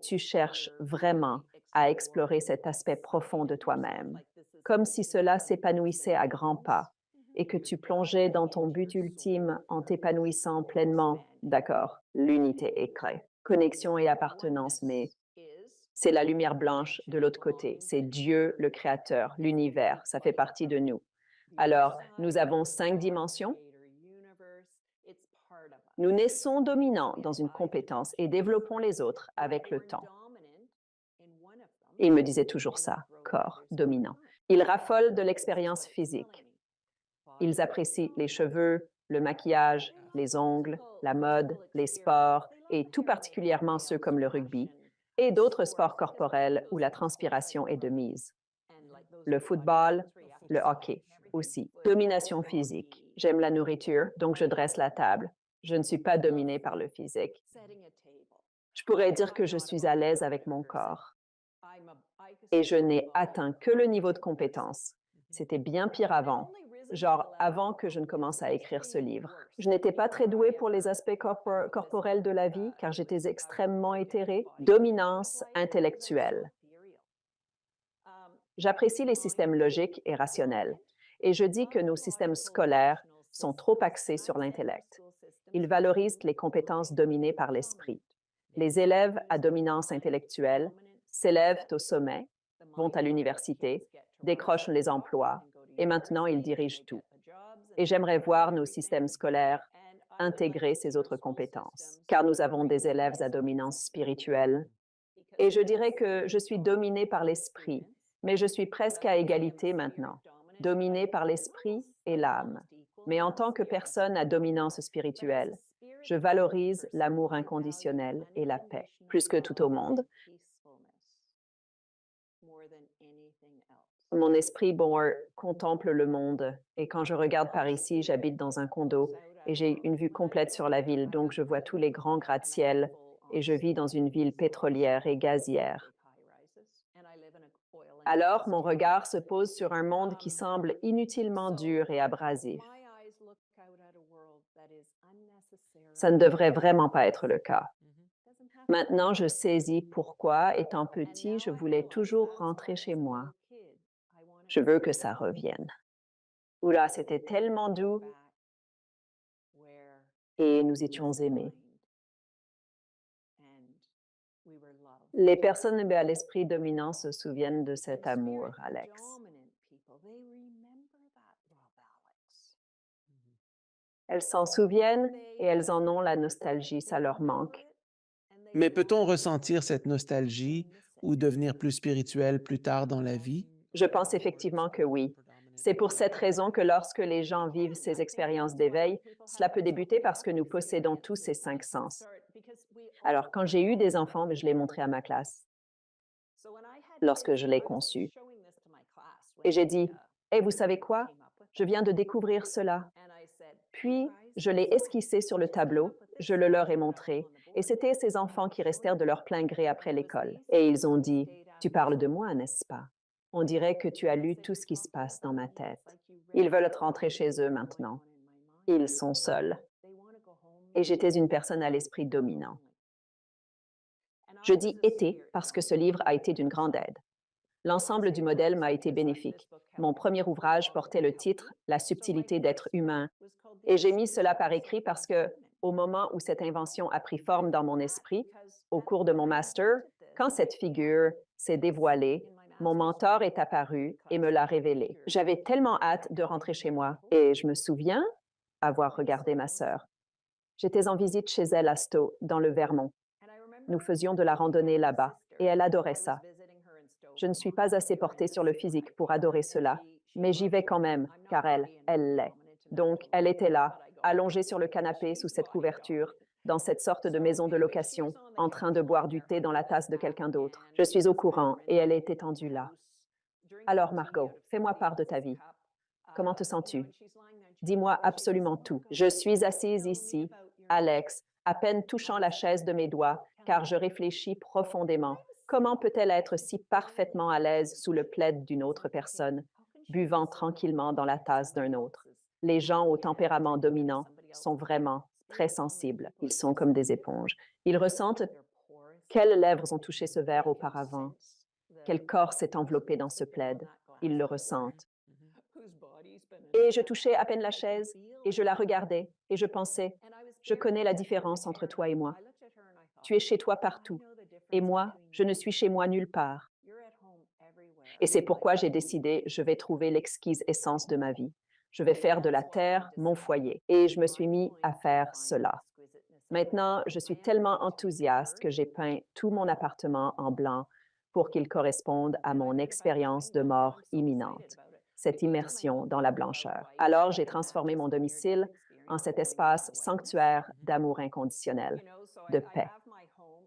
Tu cherches vraiment à explorer cet aspect profond de toi-même, comme si cela s'épanouissait à grands pas et que tu plongeais dans ton but ultime en t'épanouissant pleinement. D'accord, l'unité est créée, connexion et appartenance, mais c'est la lumière blanche de l'autre côté. C'est Dieu, le Créateur, l'univers. Ça fait partie de nous. Alors, nous avons 5 dimensions. Nous naissons dominants dans une compétence et développons les autres avec le temps. Il me disait toujours ça, corps dominant. Ils raffolent de l'expérience physique. Ils apprécient les cheveux, le maquillage, les ongles, la mode, les sports, et tout particulièrement ceux comme le rugby, et d'autres sports corporels où la transpiration est de mise. Le football, le hockey aussi. Domination physique. J'aime la nourriture, donc je dresse la table. Je ne suis pas dominée par le physique. Je pourrais dire que je suis à l'aise avec mon corps. Et je n'ai atteint que le niveau de compétence. C'était bien pire avant, genre avant que je ne commence à écrire ce livre. Je n'étais pas très douée pour les aspects corporels de la vie car j'étais extrêmement éthérée. Dominance intellectuelle. J'apprécie les systèmes logiques et rationnels, et je dis que nos systèmes scolaires sont trop axés sur l'intellect. Ils valorisent les compétences dominées par l'esprit. Les élèves à dominance intellectuelle s'élèvent au sommet, vont à l'université, décrochent les emplois, et maintenant ils dirigent tout. Et j'aimerais voir nos systèmes scolaires intégrer ces autres compétences, car nous avons des élèves à dominance spirituelle. Et je dirais que je suis dominée par l'esprit, mais je suis presque à égalité maintenant, dominée par l'esprit et l'âme. Mais en tant que personne à dominance spirituelle, je valorise l'amour inconditionnel et la paix, plus que tout au monde. Mon esprit, contemple le monde. Et quand je regarde par ici, j'habite dans un condo et j'ai une vue complète sur la ville, donc je vois tous les grands gratte-ciel et je vis dans une ville pétrolière et gazière. Alors, mon regard se pose sur un monde qui semble inutilement dur et abrasif. Ça ne devrait vraiment pas être le cas. Maintenant, je saisis pourquoi, étant petit, je voulais toujours rentrer chez moi. Je veux que ça revienne. Oula, c'était tellement doux et nous étions aimés. Les personnes à l'esprit dominant se souviennent de cet amour, Alex. Elles s'en souviennent et elles en ont la nostalgie, ça leur manque. Mais peut-on ressentir cette nostalgie ou devenir plus spirituel plus tard dans la vie? Je pense effectivement que oui. C'est pour cette raison que lorsque les gens vivent ces expériences d'éveil, cela peut débuter parce que nous possédons tous ces 5 sens. Alors, quand j'ai eu des enfants, je l'ai montré à ma classe lorsque je l'ai conçu. Et j'ai dit, hey, vous savez quoi? Je viens de découvrir cela. Puis, je l'ai esquissé sur le tableau, je le leur ai montré, et c'était ces enfants qui restèrent de leur plein gré après l'école. Et ils ont dit, tu parles de moi, n'est-ce pas? On dirait que tu as lu tout ce qui se passe dans ma tête. Ils veulent rentrer chez eux maintenant. Ils sont seuls. Et j'étais une personne à l'esprit dominant. Je dis été parce que ce livre a été d'une grande aide. L'ensemble du modèle m'a été bénéfique. Mon premier ouvrage portait le titre La subtilité d'être humain. Et j'ai mis cela par écrit parce que, au moment où cette invention a pris forme dans mon esprit, au cours de mon master, quand cette figure s'est dévoilée, mon mentor est apparu et me l'a révélé. J'avais tellement hâte de rentrer chez moi et je me souviens avoir regardé ma sœur. J'étais en visite chez elle à Stowe, dans le Vermont. Nous faisions de la randonnée là-bas et elle adorait ça. Je ne suis pas assez portée sur le physique pour adorer cela, mais j'y vais quand même, car elle l'est. Donc, elle était là, allongée sur le canapé sous cette couverture, dans cette sorte de maison de location, en train de boire du thé dans la tasse de quelqu'un d'autre. Je suis au courant et elle est étendue là. Alors, Margot, fais-moi part de ta vie. Comment te sens-tu? Dis-moi absolument tout. Je suis assise ici, Alex, à peine touchant la chaise de mes doigts, car je réfléchis profondément. Comment peut-elle être si parfaitement à l'aise sous le plaid d'une autre personne, buvant tranquillement dans la tasse d'un autre? Les gens au tempérament dominant sont vraiment très sensibles. Ils sont comme des éponges. Ils ressentent quelles lèvres ont touché ce verre auparavant. Quel corps s'est enveloppé dans ce plaid. Ils le ressentent. Et je touchais à peine la chaise, et je la regardais, et je pensais, je connais la différence entre toi et moi. Tu es chez toi partout, et moi, je ne suis chez moi nulle part. Et c'est pourquoi j'ai décidé, je vais trouver l'exquise essence de ma vie. Je vais faire de la terre mon foyer. Et je me suis mis à faire cela. Maintenant, je suis tellement enthousiaste que j'ai peint tout mon appartement en blanc pour qu'il corresponde à mon expérience de mort imminente, cette immersion dans la blancheur. Alors, j'ai transformé mon domicile en cet espace sanctuaire d'amour inconditionnel, de paix.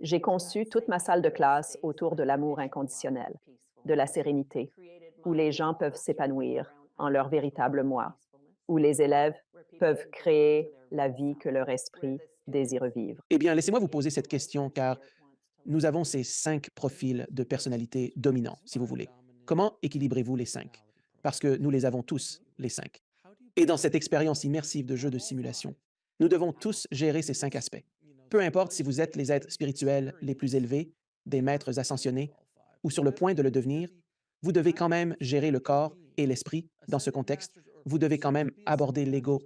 J'ai conçu toute ma salle de classe autour de l'amour inconditionnel, de la sérénité, où les gens peuvent s'épanouir en leur véritable moi, où les élèves peuvent créer la vie que leur esprit désire vivre. Eh bien, laissez-moi vous poser cette question car nous avons ces 5 profils de personnalité dominants, si vous voulez. Comment équilibrez-vous les 5? Parce que nous les avons tous, les 5. Et dans cette expérience immersive de jeu de simulation, nous devons tous gérer ces 5 aspects. Peu importe si vous êtes les êtres spirituels les plus élevés, des maîtres ascensionnés, ou sur le point de le devenir, vous devez quand même gérer le corps et l'esprit dans ce contexte. Vous devez quand même aborder l'ego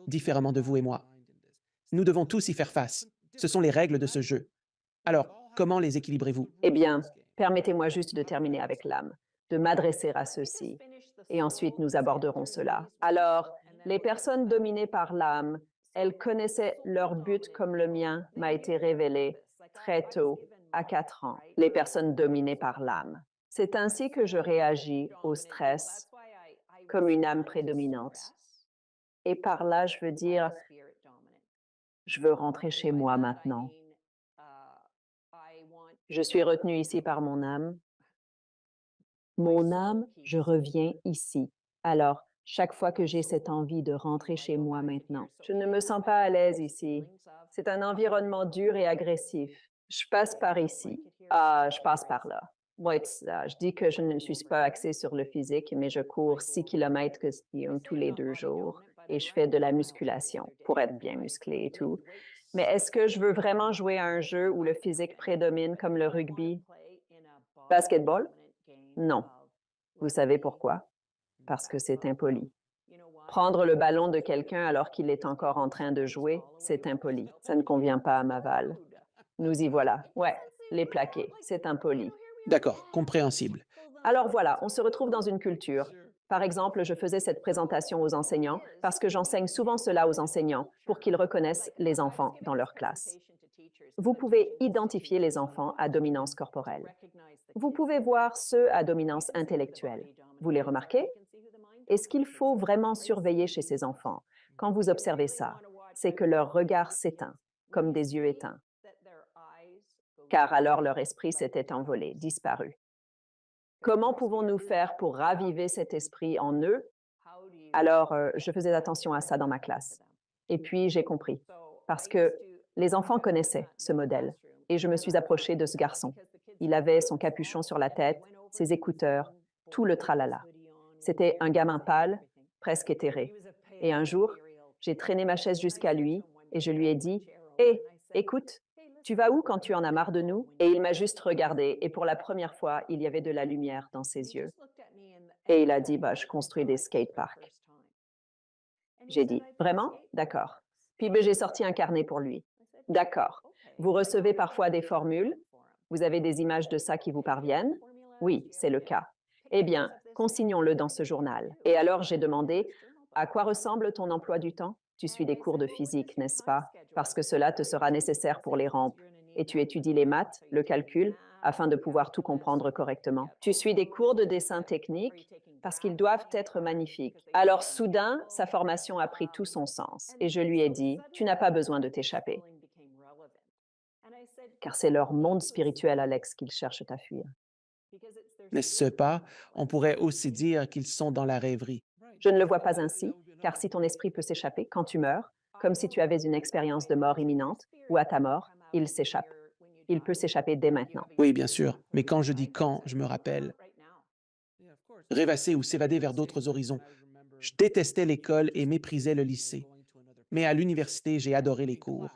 différemment de vous et moi. Nous devons tous y faire face. Ce sont les règles de ce jeu. Alors, comment les équilibrez-vous? Eh bien, permettez-moi juste de terminer avec l'âme, de m'adresser à ceux-ci, et ensuite nous aborderons cela. Alors, les personnes dominées par l'âme, elles connaissaient leur but comme le mien m'a été révélé très tôt, à 4 ans. Les personnes dominées par l'âme. C'est ainsi que je réagis au stress comme une âme prédominante. Et par là, je veux dire, je veux rentrer chez moi maintenant. Je suis retenue ici par mon âme. Mon âme, je reviens ici. Alors, chaque fois que j'ai cette envie de rentrer chez moi maintenant, je ne me sens pas à l'aise ici. C'est un environnement dur et agressif. Je passe par ici. Ah, je passe par là. Ouais, je dis que je ne suis pas axée sur le physique, mais je cours 6 kilomètres tous les 2 jours et je fais de la musculation pour être bien musclée et tout. Mais est-ce que je veux vraiment jouer à un jeu où le physique prédomine comme le rugby? Basketball? Non. Vous savez pourquoi? Parce que c'est impoli. Prendre le ballon de quelqu'un alors qu'il est encore en train de jouer, c'est impoli. Ça ne convient pas à Maval. Nous y voilà. Ouais, les plaquer, c'est impoli. D'accord, compréhensible. Alors voilà, on se retrouve dans une culture. Par exemple, je faisais cette présentation aux enseignants parce que j'enseigne souvent cela aux enseignants pour qu'ils reconnaissent les enfants dans leur classe. Vous pouvez identifier les enfants à dominance corporelle. Vous pouvez voir ceux à dominance intellectuelle. Vous les remarquez? Et ce qu'il faut vraiment surveiller chez ces enfants, quand vous observez ça, c'est que leur regard s'éteint, comme des yeux éteints, car alors leur esprit s'était envolé, disparu. Comment pouvons-nous faire pour raviver cet esprit en eux? Alors, je faisais attention à ça dans ma classe. Et puis, j'ai compris, parce que les enfants connaissaient ce modèle, et je me suis approchée de ce garçon. Il avait son capuchon sur la tête, ses écouteurs, tout le tralala. C'était un gamin pâle, presque éthéré. Et un jour, j'ai traîné ma chaise jusqu'à lui et je lui ai dit, hé, écoute, tu vas où quand tu en as marre de nous? Et il m'a juste regardé et pour la première fois, il y avait de la lumière dans ses yeux. Et il a dit, bah, je construis des skateparks. J'ai dit, vraiment? D'accord. Puis ben, j'ai sorti un carnet pour lui. D'accord. Vous recevez parfois des formules? Vous avez des images de ça qui vous parviennent? Oui, c'est le cas. Eh bien, consignons-le dans ce journal. Et alors j'ai demandé, à quoi ressemble ton emploi du temps? Tu suis des cours de physique, n'est-ce pas? Parce que cela te sera nécessaire pour les rampes. Et tu étudies les maths, le calcul, afin de pouvoir tout comprendre correctement. Tu suis des cours de dessin technique parce qu'ils doivent être magnifiques. Alors soudain, sa formation a pris tout son sens et je lui ai dit, tu n'as pas besoin de t'échapper. Car c'est leur monde spirituel, Alex, qu'ils cherchent à fuir. N'est-ce pas? On pourrait aussi dire qu'ils sont dans la rêverie. Je ne le vois pas ainsi, car si ton esprit peut s'échapper quand tu meurs, comme si tu avais une expérience de mort imminente, ou à ta mort, il s'échappe. Il peut s'échapper dès maintenant. Oui, bien sûr, mais quand je dis quand, je me rappelle rêvasser ou s'évader vers d'autres horizons. Je détestais l'école et méprisais le lycée. Mais à l'université, j'ai adoré les cours.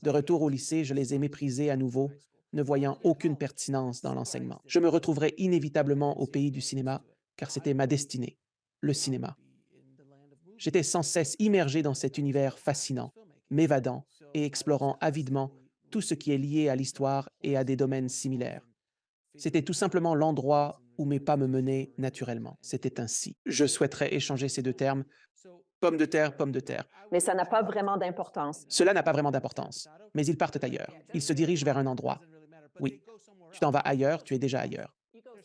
De retour au lycée, je les ai méprisés à nouveau ne voyant aucune pertinence dans l'enseignement. Je me retrouverais inévitablement au pays du cinéma, car c'était ma destinée, le cinéma. J'étais sans cesse immergé dans cet univers fascinant, m'évadant et explorant avidement tout ce qui est lié à l'histoire et à des domaines similaires. C'était tout simplement l'endroit où mes pas me menaient naturellement. C'était ainsi. Je souhaiterais échanger ces deux termes, pomme de terre, pomme de terre. Mais ça n'a pas vraiment d'importance. Cela n'a pas vraiment d'importance, mais ils partent ailleurs. Ils se dirigent vers un endroit. Oui, tu t'en vas ailleurs, tu es déjà ailleurs.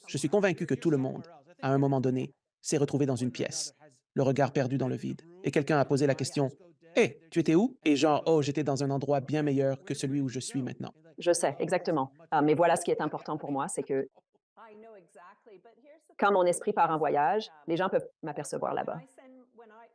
Je suis convaincu que tout le monde, à un moment donné, s'est retrouvé dans une pièce, le regard perdu dans le vide, et quelqu'un a posé la question: Hé, tu étais où? Et genre, oh, j'étais dans un endroit bien meilleur que celui où je suis maintenant. Je sais, exactement. Mais voilà ce qui est important pour moi, c'est que quand mon esprit part en voyage, les gens peuvent m'apercevoir là-bas.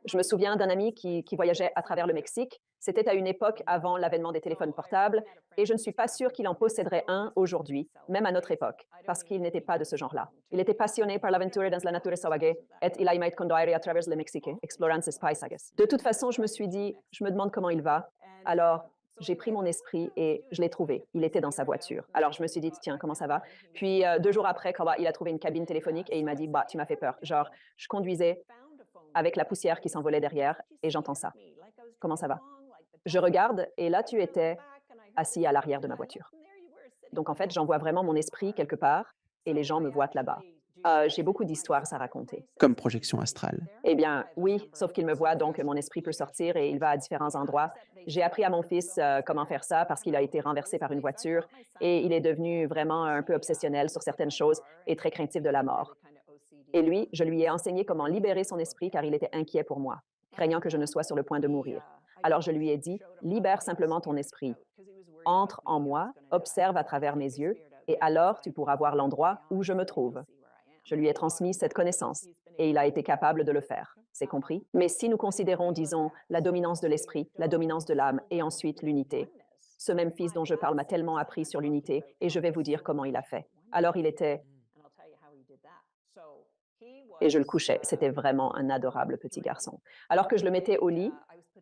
Je me souviens d'un ami qui voyageait à travers le Mexique. C'était à une époque avant l'avènement des téléphones portables et je ne suis pas sûre qu'il en posséderait un aujourd'hui, même à notre époque, parce qu'il n'était pas de ce genre-là. Il était passionné par l'aventure dans la nature salvaje et il aimait conduire à travers le Mexique, explorant ses paisages. De toute façon, je me suis dit, je me demande comment il va. Alors, j'ai pris mon esprit et je l'ai trouvé. Il était dans sa voiture. Alors, je me suis dit, tiens, comment ça va? Puis, 2 jours après, quand il a trouvé une cabine téléphonique et il m'a dit, bah, tu m'as fait peur. Genre, je conduisais avec la poussière qui s'envolait derrière et j'entends ça. Comment ça va? Je regarde et là, tu étais assis à l'arrière de ma voiture. Donc, en fait, j'envoie vraiment mon esprit quelque part et les gens me voient là-bas. J'ai beaucoup d'histoires à raconter. Comme projection astrale. Eh bien, oui, sauf qu'il me voit, donc mon esprit peut sortir et il va à différents endroits. J'ai appris à mon fils comment faire ça parce qu'il a été renversé par une voiture et il est devenu vraiment un peu obsessionnel sur certaines choses et très craintif de la mort. Et lui, je lui ai enseigné comment libérer son esprit car il était inquiet pour moi, craignant que je ne sois sur le point de mourir. Alors je lui ai dit, libère simplement ton esprit. Entre en moi, observe à travers mes yeux et alors tu pourras voir l'endroit où je me trouve. Je lui ai transmis cette connaissance et il a été capable de le faire. C'est compris? Mais si nous considérons, disons, la dominance de l'esprit, la dominance de l'âme et ensuite l'unité, ce même fils dont je parle m'a tellement appris sur l'unité et je vais vous dire comment il a fait. Alors il était, et je le couchais, c'était vraiment un adorable petit garçon. Alors que je le mettais au lit,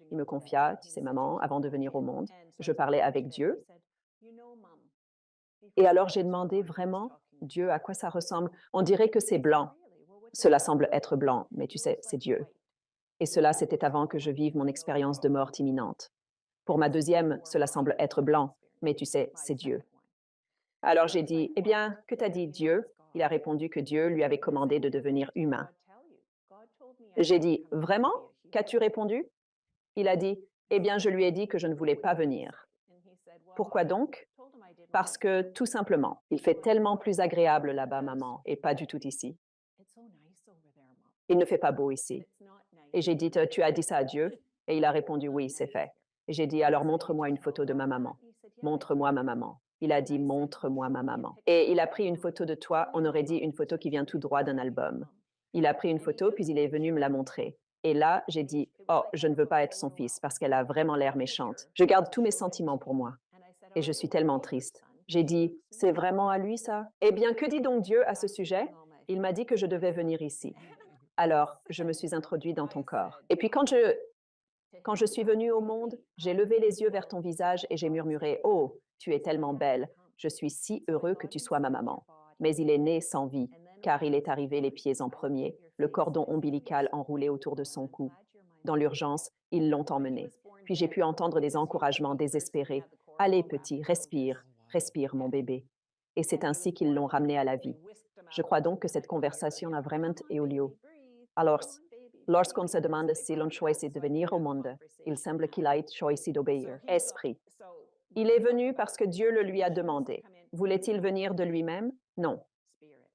il me confia, tu sais maman, avant de venir au monde, je parlais avec Dieu. Et alors j'ai demandé vraiment, Dieu, à quoi ça ressemble? On dirait que c'est blanc. Cela semble être blanc, mais tu sais, c'est Dieu. Et cela, c'était avant que je vive mon expérience de mort imminente. Pour ma deuxième, cela semble être blanc, mais tu sais, c'est Dieu. Alors j'ai dit, eh bien, que t'a dit Dieu? Il a répondu que Dieu lui avait commandé de devenir humain. J'ai dit, vraiment? Qu'as-tu répondu? Il a dit, eh bien, je lui ai dit que je ne voulais pas venir. Pourquoi donc? Parce que, tout simplement, il fait tellement plus agréable là-bas, maman, et pas du tout ici. Il ne fait pas beau ici. Et j'ai dit, tu as dit ça à Dieu? Et il a répondu, oui, c'est fait. Et j'ai dit, alors montre-moi une photo de ma maman. Montre-moi ma maman. Il a dit, montre-moi ma maman. Et il a pris une photo de toi, on aurait dit une photo qui vient tout droit d'un album. Il a pris une photo, puis il est venu me la montrer. Et là, j'ai dit, oh, je ne veux pas être son fils parce qu'elle a vraiment l'air méchante. Je garde tous mes sentiments pour moi. Et je suis tellement triste. J'ai dit, c'est vraiment à lui ça? Eh bien, que dit donc Dieu à ce sujet? Il m'a dit que je devais venir ici. Alors, je me suis introduit dans ton corps. Et puis quand je suis venue au monde, j'ai levé les yeux vers ton visage et j'ai murmuré, oh, tu es tellement belle. Je suis si heureux que tu sois ma maman. Mais il est né sans vie, car il est arrivé les pieds en premier, le cordon ombilical enroulé autour de son cou. Dans l'urgence, ils l'ont emmené. Puis j'ai pu entendre des encouragements désespérés. Allez, petit, respire, respire, mon bébé. Et c'est ainsi qu'ils l'ont ramené à la vie. Je crois donc que cette conversation a vraiment eu lieu. Alors, lorsqu'on se demande si l'on choisit de venir au monde, il semble qu'il ait choisi d'obéir. Esprit. Il est venu parce que Dieu le lui a demandé. Voulait-il venir de lui-même? Non.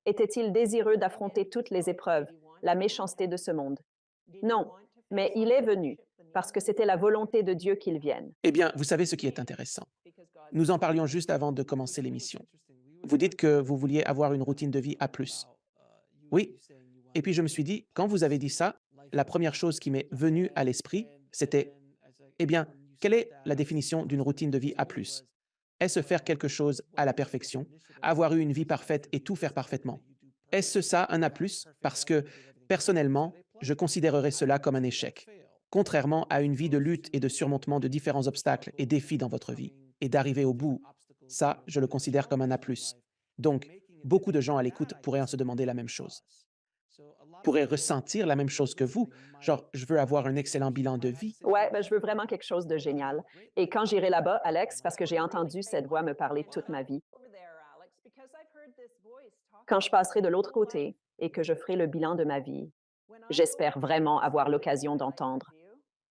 Était-il désireux d'affronter toutes les épreuves, la méchanceté de ce monde? Non. Mais il est venu parce que c'était la volonté de Dieu qu'il vienne. Eh bien, vous savez ce qui est intéressant. Nous en parlions juste avant de commencer l'émission. Vous dites que vous vouliez avoir une routine de vie A+. Oui. Et puis je me suis dit, quand vous avez dit ça, la première chose qui m'est venue à l'esprit, c'était, eh bien, quelle est la définition d'une routine de vie A+? Est-ce faire quelque chose à la perfection, avoir eu une vie parfaite et tout faire parfaitement? Est-ce ça un A+? Parce que, personnellement, je considérerais cela comme un échec, contrairement à une vie de lutte et de surmontement de différents obstacles et défis dans votre vie, et d'arriver au bout Ça, je le considère comme un A+. Donc, beaucoup de gens à l'écoute pourraient en se demander la même chose. Pourraient ressentir la même chose que vous, genre, je veux avoir un excellent bilan de vie. Ouais, ben, je veux vraiment quelque chose de génial. Et quand j'irai là-bas, Alex, parce que j'ai entendu cette voix me parler toute ma vie, quand je passerai de l'autre côté et que je ferai le bilan de ma vie, j'espère vraiment avoir l'occasion d'entendre.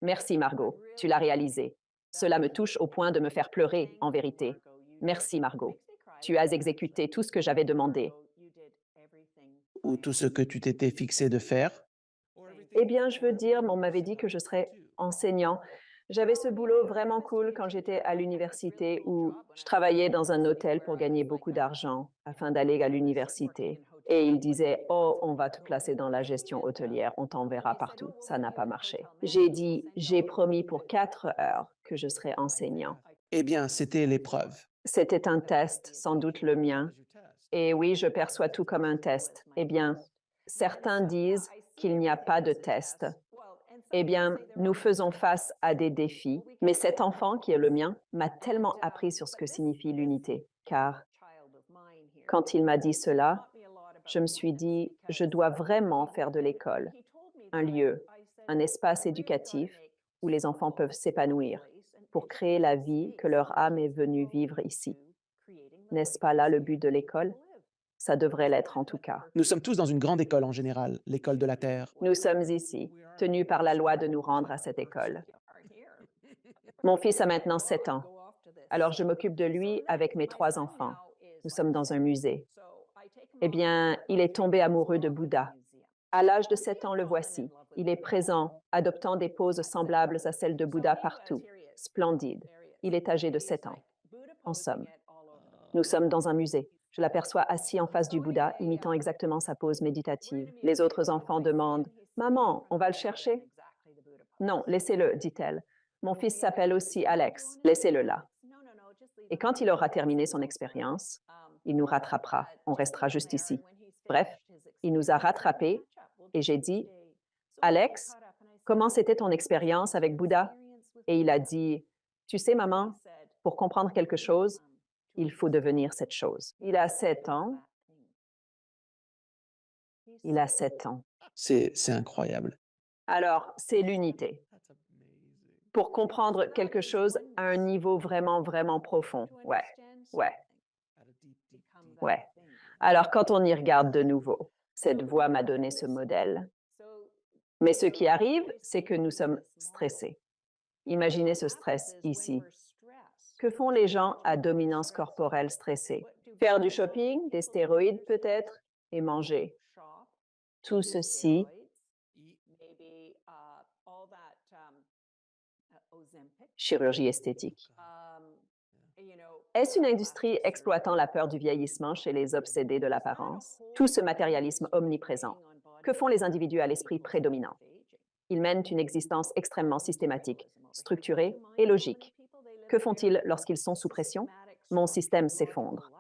Merci, Margot, tu l'as réalisé. Cela me touche au point de me faire pleurer, en vérité. Merci, Margot. Tu as exécuté tout ce que j'avais demandé. Ou tout ce que tu t'étais fixé de faire. Eh bien, je veux dire, on m'avait dit que je serais enseignant. J'avais ce boulot vraiment cool quand j'étais à l'université où je travaillais dans un hôtel pour gagner beaucoup d'argent afin d'aller à l'université. Et il disait, oh, on va te placer dans la gestion hôtelière, on t'enverra partout. Ça n'a pas marché. J'ai dit, j'ai promis pour 4 heures que je serais enseignant. Eh bien, c'était l'épreuve. C'était un test, sans doute le mien. Et oui, je perçois tout comme un test. Eh bien, certains disent qu'il n'y a pas de test. Eh bien, nous faisons face à des défis, mais cet enfant qui est le mien m'a tellement appris sur ce que signifie l'unité, car quand il m'a dit cela, je me suis dit, je dois vraiment faire de l'école un lieu, un espace éducatif où les enfants peuvent s'épanouir pour créer la vie que leur âme est venue vivre ici. N'est-ce pas là le but de l'école? Ça devrait l'être en tout cas. Nous sommes tous dans une grande école en général, l'école de la Terre. Nous sommes ici, tenus par la loi de nous rendre à cette école. Mon fils a maintenant 7 ans, alors je m'occupe de lui avec mes 3 enfants. Nous sommes dans un musée. Eh bien, il est tombé amoureux de Bouddha. À l'âge de 7 ans, le voici. Il est présent, adoptant des poses semblables à celles de Bouddha partout. Splendide. Il est âgé de 7 ans. En somme, nous sommes dans un musée. Je l'aperçois assis en face du Bouddha, imitant exactement sa pose méditative. Les autres enfants demandent « Maman, on va le chercher ?» Non, laissez-le, dit-elle. Mon fils s'appelle aussi Alex. Laissez-le là. Et quand il aura terminé son expérience, il nous rattrapera. On restera juste ici. Bref, il nous a rattrapés et j'ai dit « Alex, comment c'était ton expérience avec Bouddha ?» Et il a dit « Tu sais, maman, pour comprendre quelque chose, il faut devenir cette chose. » Il a 7 ans. Il a 7 ans. C'est incroyable. Alors, c'est l'unité. Pour comprendre quelque chose à un niveau vraiment, vraiment profond. Ouais, ouais, ouais. Alors, quand on y regarde de nouveau, cette voix m'a donné ce modèle. Mais ce qui arrive, c'est que nous sommes stressés. Imaginez ce stress ici. Que font les gens à dominance corporelle stressée? Faire du shopping, des stéroïdes peut-être, et manger. Tout ceci chirurgie esthétique. Est-ce une industrie exploitant la peur du vieillissement chez les obsédés de l'apparence? Tout ce matérialisme omniprésent. Que font les individus à l'esprit prédominant? Ils mènent une existence extrêmement systématique, structurée et logique. Que font-ils lorsqu'ils sont sous pression? Mon système s'effondre.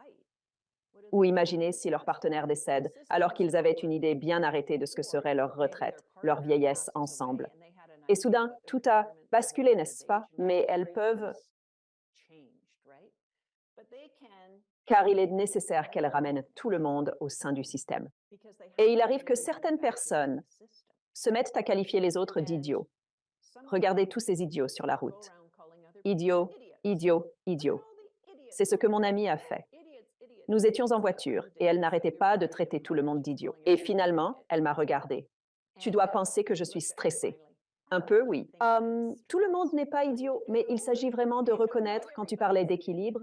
Ou imaginez si leur partenaire décède, alors qu'ils avaient une idée bien arrêtée de ce que serait leur retraite, leur vieillesse ensemble. Et soudain, tout a basculé, n'est-ce pas? Mais elles peuvent, car il est nécessaire qu'elles ramènent tout le monde au sein du système. Et il arrive que certaines personnes se mettent à qualifier les autres d'idiots. Regardez tous ces idiots sur la route. Idiot, idiot, idiot. C'est ce que mon amie a fait. Nous étions en voiture et elle n'arrêtait pas de traiter tout le monde d'idiot. Et finalement, elle m'a regardée. Tu dois penser que je suis stressée. Un peu, oui. Tout le monde n'est pas idiot, mais il s'agit vraiment de reconnaître, quand tu parlais d'équilibre,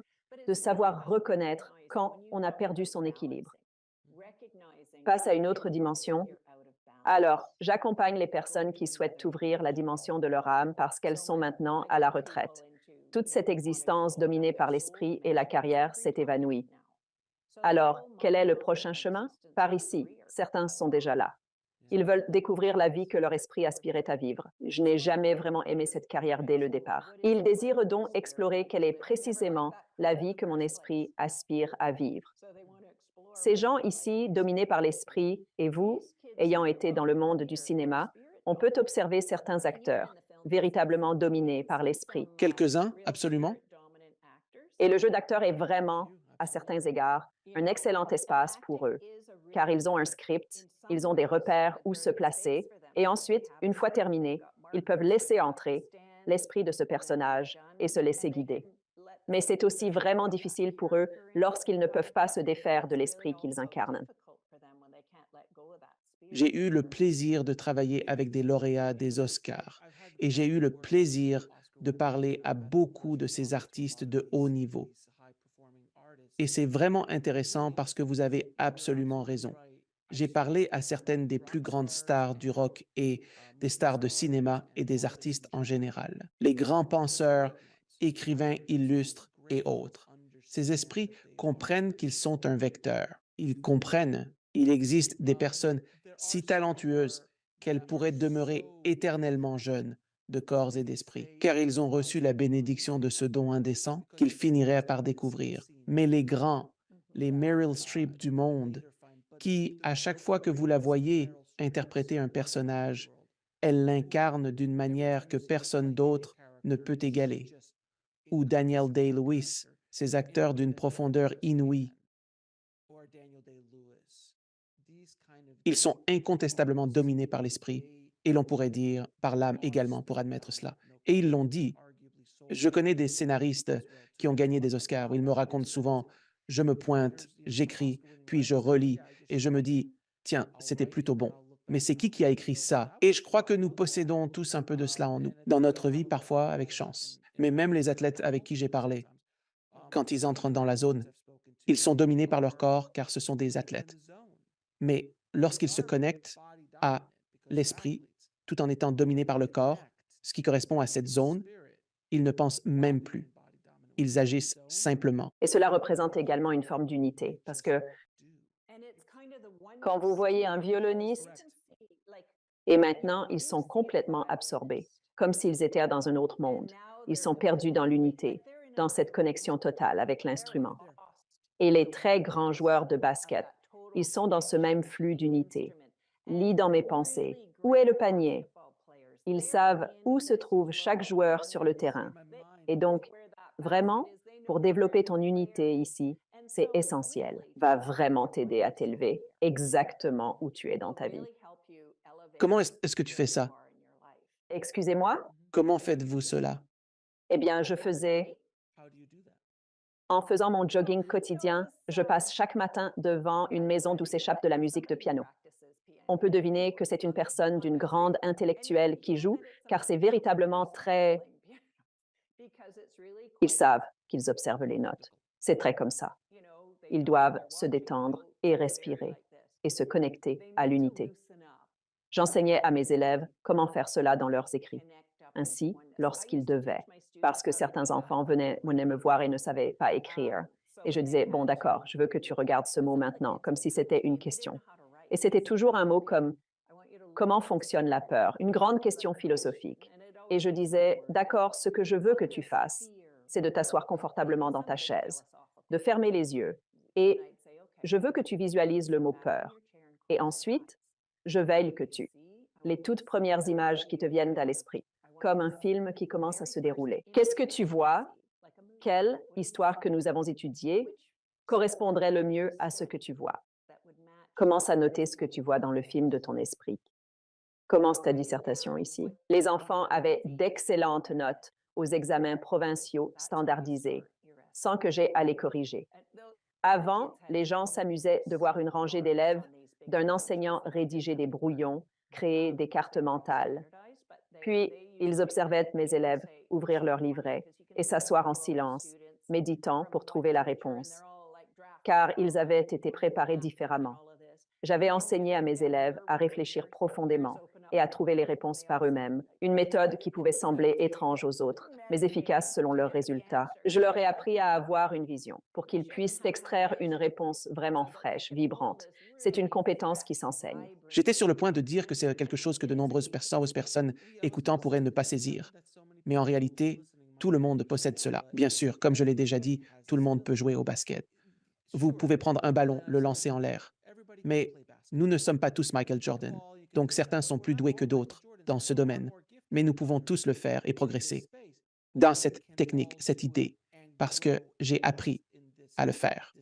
de savoir reconnaître quand on a perdu son équilibre. Passe à une autre dimension. Alors, j'accompagne les personnes qui souhaitent ouvrir la dimension de leur âme parce qu'elles sont maintenant à la retraite. Toute cette existence dominée par l'esprit et la carrière s'est évanouie. Alors, quel est le prochain chemin? Par ici. Certains sont déjà là. Ils veulent découvrir la vie que leur esprit aspirait à vivre. Je n'ai jamais vraiment aimé cette carrière dès le départ. Ils désirent donc explorer quelle est précisément la vie que mon esprit aspire à vivre. Ces gens ici, dominés par l'esprit, et vous, ayant été dans le monde du cinéma, on peut observer certains acteurs, véritablement dominés par l'esprit. Quelques-uns, absolument. Et le jeu d'acteur est vraiment, à certains égards, un excellent espace pour eux, car ils ont un script, ils ont des repères où se placer, et ensuite, une fois terminé, ils peuvent laisser entrer l'esprit de ce personnage et se laisser guider. Mais c'est aussi vraiment difficile pour eux lorsqu'ils ne peuvent pas se défaire de l'esprit qu'ils incarnent. J'ai eu le plaisir de travailler avec des lauréats des Oscars et j'ai eu le plaisir de parler à beaucoup de ces artistes de haut niveau. Et c'est vraiment intéressant parce que vous avez absolument raison. J'ai parlé à certaines des plus grandes stars du rock et des stars de cinéma et des artistes en général. Les grands penseurs, écrivains illustres et autres. Ces esprits comprennent qu'ils sont un vecteur. Ils comprennent, il existe des personnes si talentueuses qu'elles pourraient demeurer éternellement jeunes de corps et d'esprit, car ils ont reçu la bénédiction de ce don indécent qu'ils finiraient par découvrir. Mais les grands, les Meryl Streep du monde, qui, à chaque fois que vous la voyez interpréter un personnage, elle l'incarne d'une manière que personne d'autre ne peut égaler. Ou Daniel Day-Lewis, ces acteurs d'une profondeur inouïe. Ils sont incontestablement dominés par l'esprit, et l'on pourrait dire par l'âme également pour admettre cela. Et ils l'ont dit. Je connais des scénaristes qui ont gagné des Oscars où ils me racontent souvent, je me pointe, j'écris, puis je relis, et je me dis, tiens, c'était plutôt bon. Mais c'est qui a écrit ça? Et je crois que nous possédons tous un peu de cela en nous, dans notre vie parfois avec chance. Mais même les athlètes avec qui j'ai parlé, quand ils entrent dans la zone, ils sont dominés par leur corps car ce sont des athlètes. Mais lorsqu'ils se connectent à l'esprit, tout en étant dominés par le corps, ce qui correspond à cette zone, ils ne pensent même plus. Ils agissent simplement. Et cela représente également une forme d'unité, parce que quand vous voyez un violoniste, et maintenant ils sont complètement absorbés, comme s'ils étaient dans un autre monde. Ils sont perdus dans l'unité, dans cette connexion totale avec l'instrument. Et les très grands joueurs de basket, ils sont dans ce même flux d'unité. Lis dans mes pensées. Où est le panier? Ils savent où se trouve chaque joueur sur le terrain. Et donc, vraiment, pour développer ton unité ici, c'est essentiel. Va vraiment t'aider à t'élever exactement où tu es dans ta vie. Comment est-ce que tu fais ça? Excusez-moi? Comment faites-vous cela? Eh bien, en faisant mon jogging quotidien, je passe chaque matin devant une maison d'où s'échappe de la musique de piano. On peut deviner que c'est une personne d'une grande intellectuelle qui joue, car c'est véritablement très... Ils savent qu'ils observent les notes. C'est très comme ça. Ils doivent se détendre et respirer et se connecter à l'unité. J'enseignais à mes élèves comment faire cela dans leurs écrits. Ainsi, lorsqu'ils devaient, parce que certains enfants venaient me voir et ne savaient pas écrire. Et je disais, bon, d'accord, je veux que tu regardes ce mot maintenant, comme si c'était une question. Et c'était toujours un mot comme comment fonctionne la peur, une grande question philosophique. Et je disais, d'accord, ce que je veux que tu fasses, c'est de t'asseoir confortablement dans ta chaise, de fermer les yeux, et je veux que tu visualises le mot peur. Et ensuite, je veille que tu. Les toutes premières images qui te viennent à l'esprit, comme un film qui commence à se dérouler. Qu'est-ce que tu vois? Quelle histoire que nous avons étudiée correspondrait le mieux à ce que tu vois? Commence à noter ce que tu vois dans le film de ton esprit. Commence ta dissertation ici. Les enfants avaient d'excellentes notes aux examens provinciaux standardisés, sans que j'aie à les corriger. Avant, les gens s'amusaient de voir une rangée d'élèves d'un enseignant rédiger des brouillons, créer des cartes mentales. Puis, ils observaient mes élèves ouvrir leur livret et s'asseoir en silence, méditant pour trouver la réponse, car ils avaient été préparés différemment. J'avais enseigné à mes élèves à réfléchir profondément et à trouver les réponses par eux-mêmes, une méthode qui pouvait sembler étrange aux autres, mais efficace selon leurs résultats. Je leur ai appris à avoir une vision pour qu'ils puissent extraire une réponse vraiment fraîche, vibrante. C'est une compétence qui s'enseigne. J'étais sur le point de dire que c'est quelque chose que de nombreuses personnes écoutant pourraient ne pas saisir. Mais en réalité, tout le monde possède cela. Bien sûr, comme je l'ai déjà dit, tout le monde peut jouer au basket. Vous pouvez prendre un ballon, le lancer en l'air. Mais nous ne sommes pas tous Michael Jordan. Donc certains sont plus doués que d'autres dans ce domaine. Mais nous pouvons tous le faire et progresser dans cette technique, cette idée. parce que j'ai appris à le faire.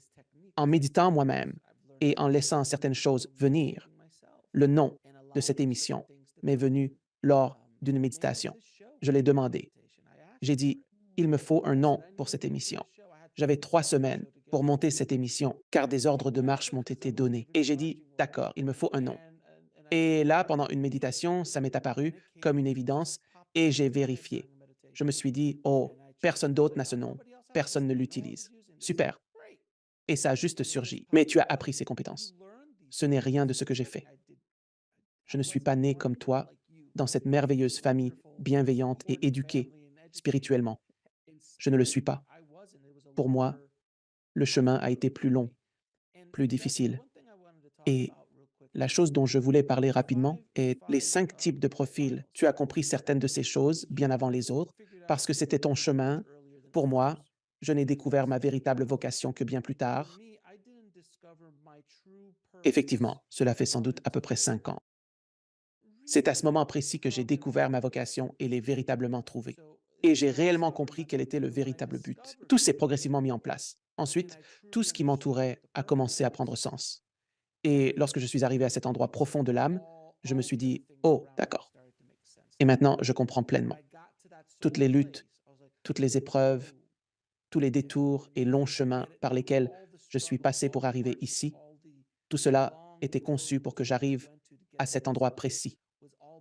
En méditant moi-même et en laissant certaines choses venir, le nom de cette émission m'est venu lors d'une méditation. Je l'ai demandé. J'ai dit, il me faut un nom pour cette émission. J'avais 3 semaines pour monter cette émission, car des ordres de marche m'ont été donnés. Et j'ai dit, d'accord, il me faut un nom. Et là, pendant une méditation, ça m'est apparu comme une évidence et j'ai vérifié. Je me suis dit, oh, personne d'autre n'a ce nom, personne ne l'utilise. Super. Et ça a juste surgi. Mais tu as appris ces compétences. Ce n'est rien de ce que j'ai fait. Je ne suis pas né comme toi, dans cette merveilleuse famille bienveillante et éduquée spirituellement. Je ne le suis pas. Pour moi, le chemin a été plus long, plus difficile. Et la chose dont je voulais parler rapidement est les 5 types de profils. Tu as compris certaines de ces choses bien avant les autres, parce que c'était ton chemin. Pour moi, je n'ai découvert ma véritable vocation que bien plus tard. Effectivement, cela fait sans doute à peu près 5 ans. C'est à ce moment précis que j'ai découvert ma vocation et l'ai véritablement trouvée. Et j'ai réellement compris quel était le véritable but. Tout s'est progressivement mis en place. Ensuite, tout ce qui m'entourait a commencé à prendre sens. Et lorsque je suis arrivé à cet endroit profond de l'âme, je me suis dit, oh, d'accord. Et maintenant, je comprends pleinement. Toutes les luttes, toutes les épreuves, tous les détours et longs chemins par lesquels je suis passé pour arriver ici, tout cela était conçu pour que j'arrive à cet endroit précis,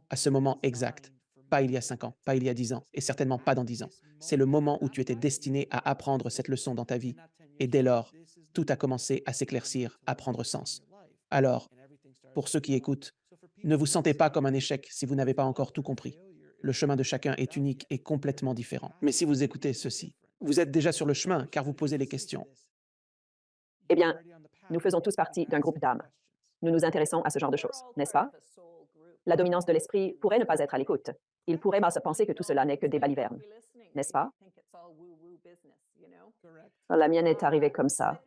à ce moment exact, pas il y a 5 ans, pas il y a 10 ans, et certainement pas dans 10 ans. C'est le moment où tu étais destiné à apprendre cette leçon dans ta vie. Et dès lors, tout a commencé à s'éclaircir, à prendre sens. Alors, pour ceux qui écoutent, ne vous sentez pas comme un échec si vous n'avez pas encore tout compris. Le chemin de chacun est unique et complètement différent. Mais si vous écoutez ceci, vous êtes déjà sur le chemin car vous posez les questions. Eh bien, nous faisons tous partie d'un groupe d'âmes. Nous nous intéressons à ce genre de choses, n'est-ce pas? La dominance de l'esprit pourrait ne pas être à l'écoute. Il pourrait se penser que tout cela n'est que des balivernes, n'est-ce pas? La mienne est arrivée comme ça.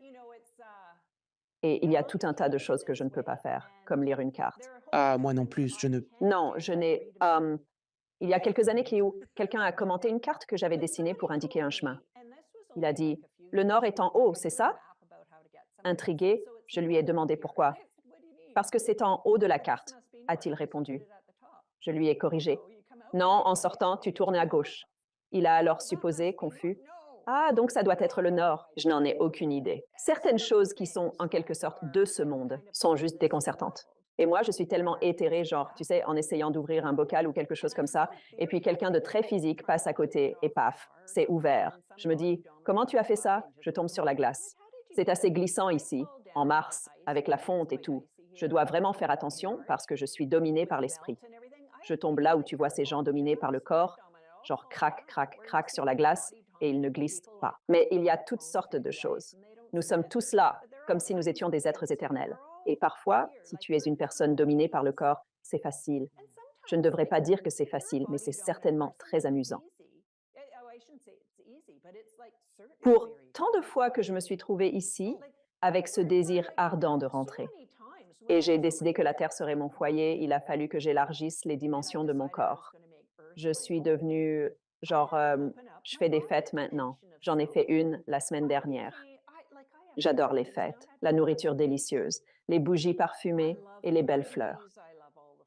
Et il y a tout un tas de choses que je ne peux pas faire, comme lire une carte. Ah, moi non plus, je ne... Non, je n'ai... il y a quelques années, Cléo, quelqu'un a commenté une carte que j'avais dessinée pour indiquer un chemin. Il a dit, le nord est en haut, c'est ça? Intrigué, je lui ai demandé pourquoi. Parce que c'est en haut de la carte, a-t-il répondu. Je lui ai corrigé. Non, en sortant, tu tournes à gauche. Il a alors supposé, confus. Ah, donc ça doit être le nord. Je n'en ai aucune idée. Certaines choses qui sont en quelque sorte de ce monde sont juste déconcertantes. Et moi, je suis tellement éthérée, genre, tu sais, en essayant d'ouvrir un bocal ou quelque chose comme ça, et puis quelqu'un de très physique passe à côté et paf, c'est ouvert. Je me dis, comment tu as fait ça? Je tombe sur la glace. C'est assez glissant ici, en mars, avec la fonte et tout. Je dois vraiment faire attention parce que je suis dominée par l'esprit. Je tombe là où tu vois ces gens dominés par le corps, genre crac, crac, crac sur la glace, et ils ne glissent pas. Mais il y a toutes sortes de choses. Nous sommes tous là, comme si nous étions des êtres éternels. Et parfois, si tu es une personne dominée par le corps, c'est facile. Je ne devrais pas dire que c'est facile, mais c'est certainement très amusant. Pour tant de fois que je me suis trouvée ici, avec ce désir ardent de rentrer. Et j'ai décidé que la Terre serait mon foyer, il a fallu que j'élargisse les dimensions de mon corps. Je suis devenue, genre, je fais des fêtes maintenant. J'en ai fait une la semaine dernière. J'adore les fêtes, la nourriture délicieuse, les bougies parfumées et les belles fleurs.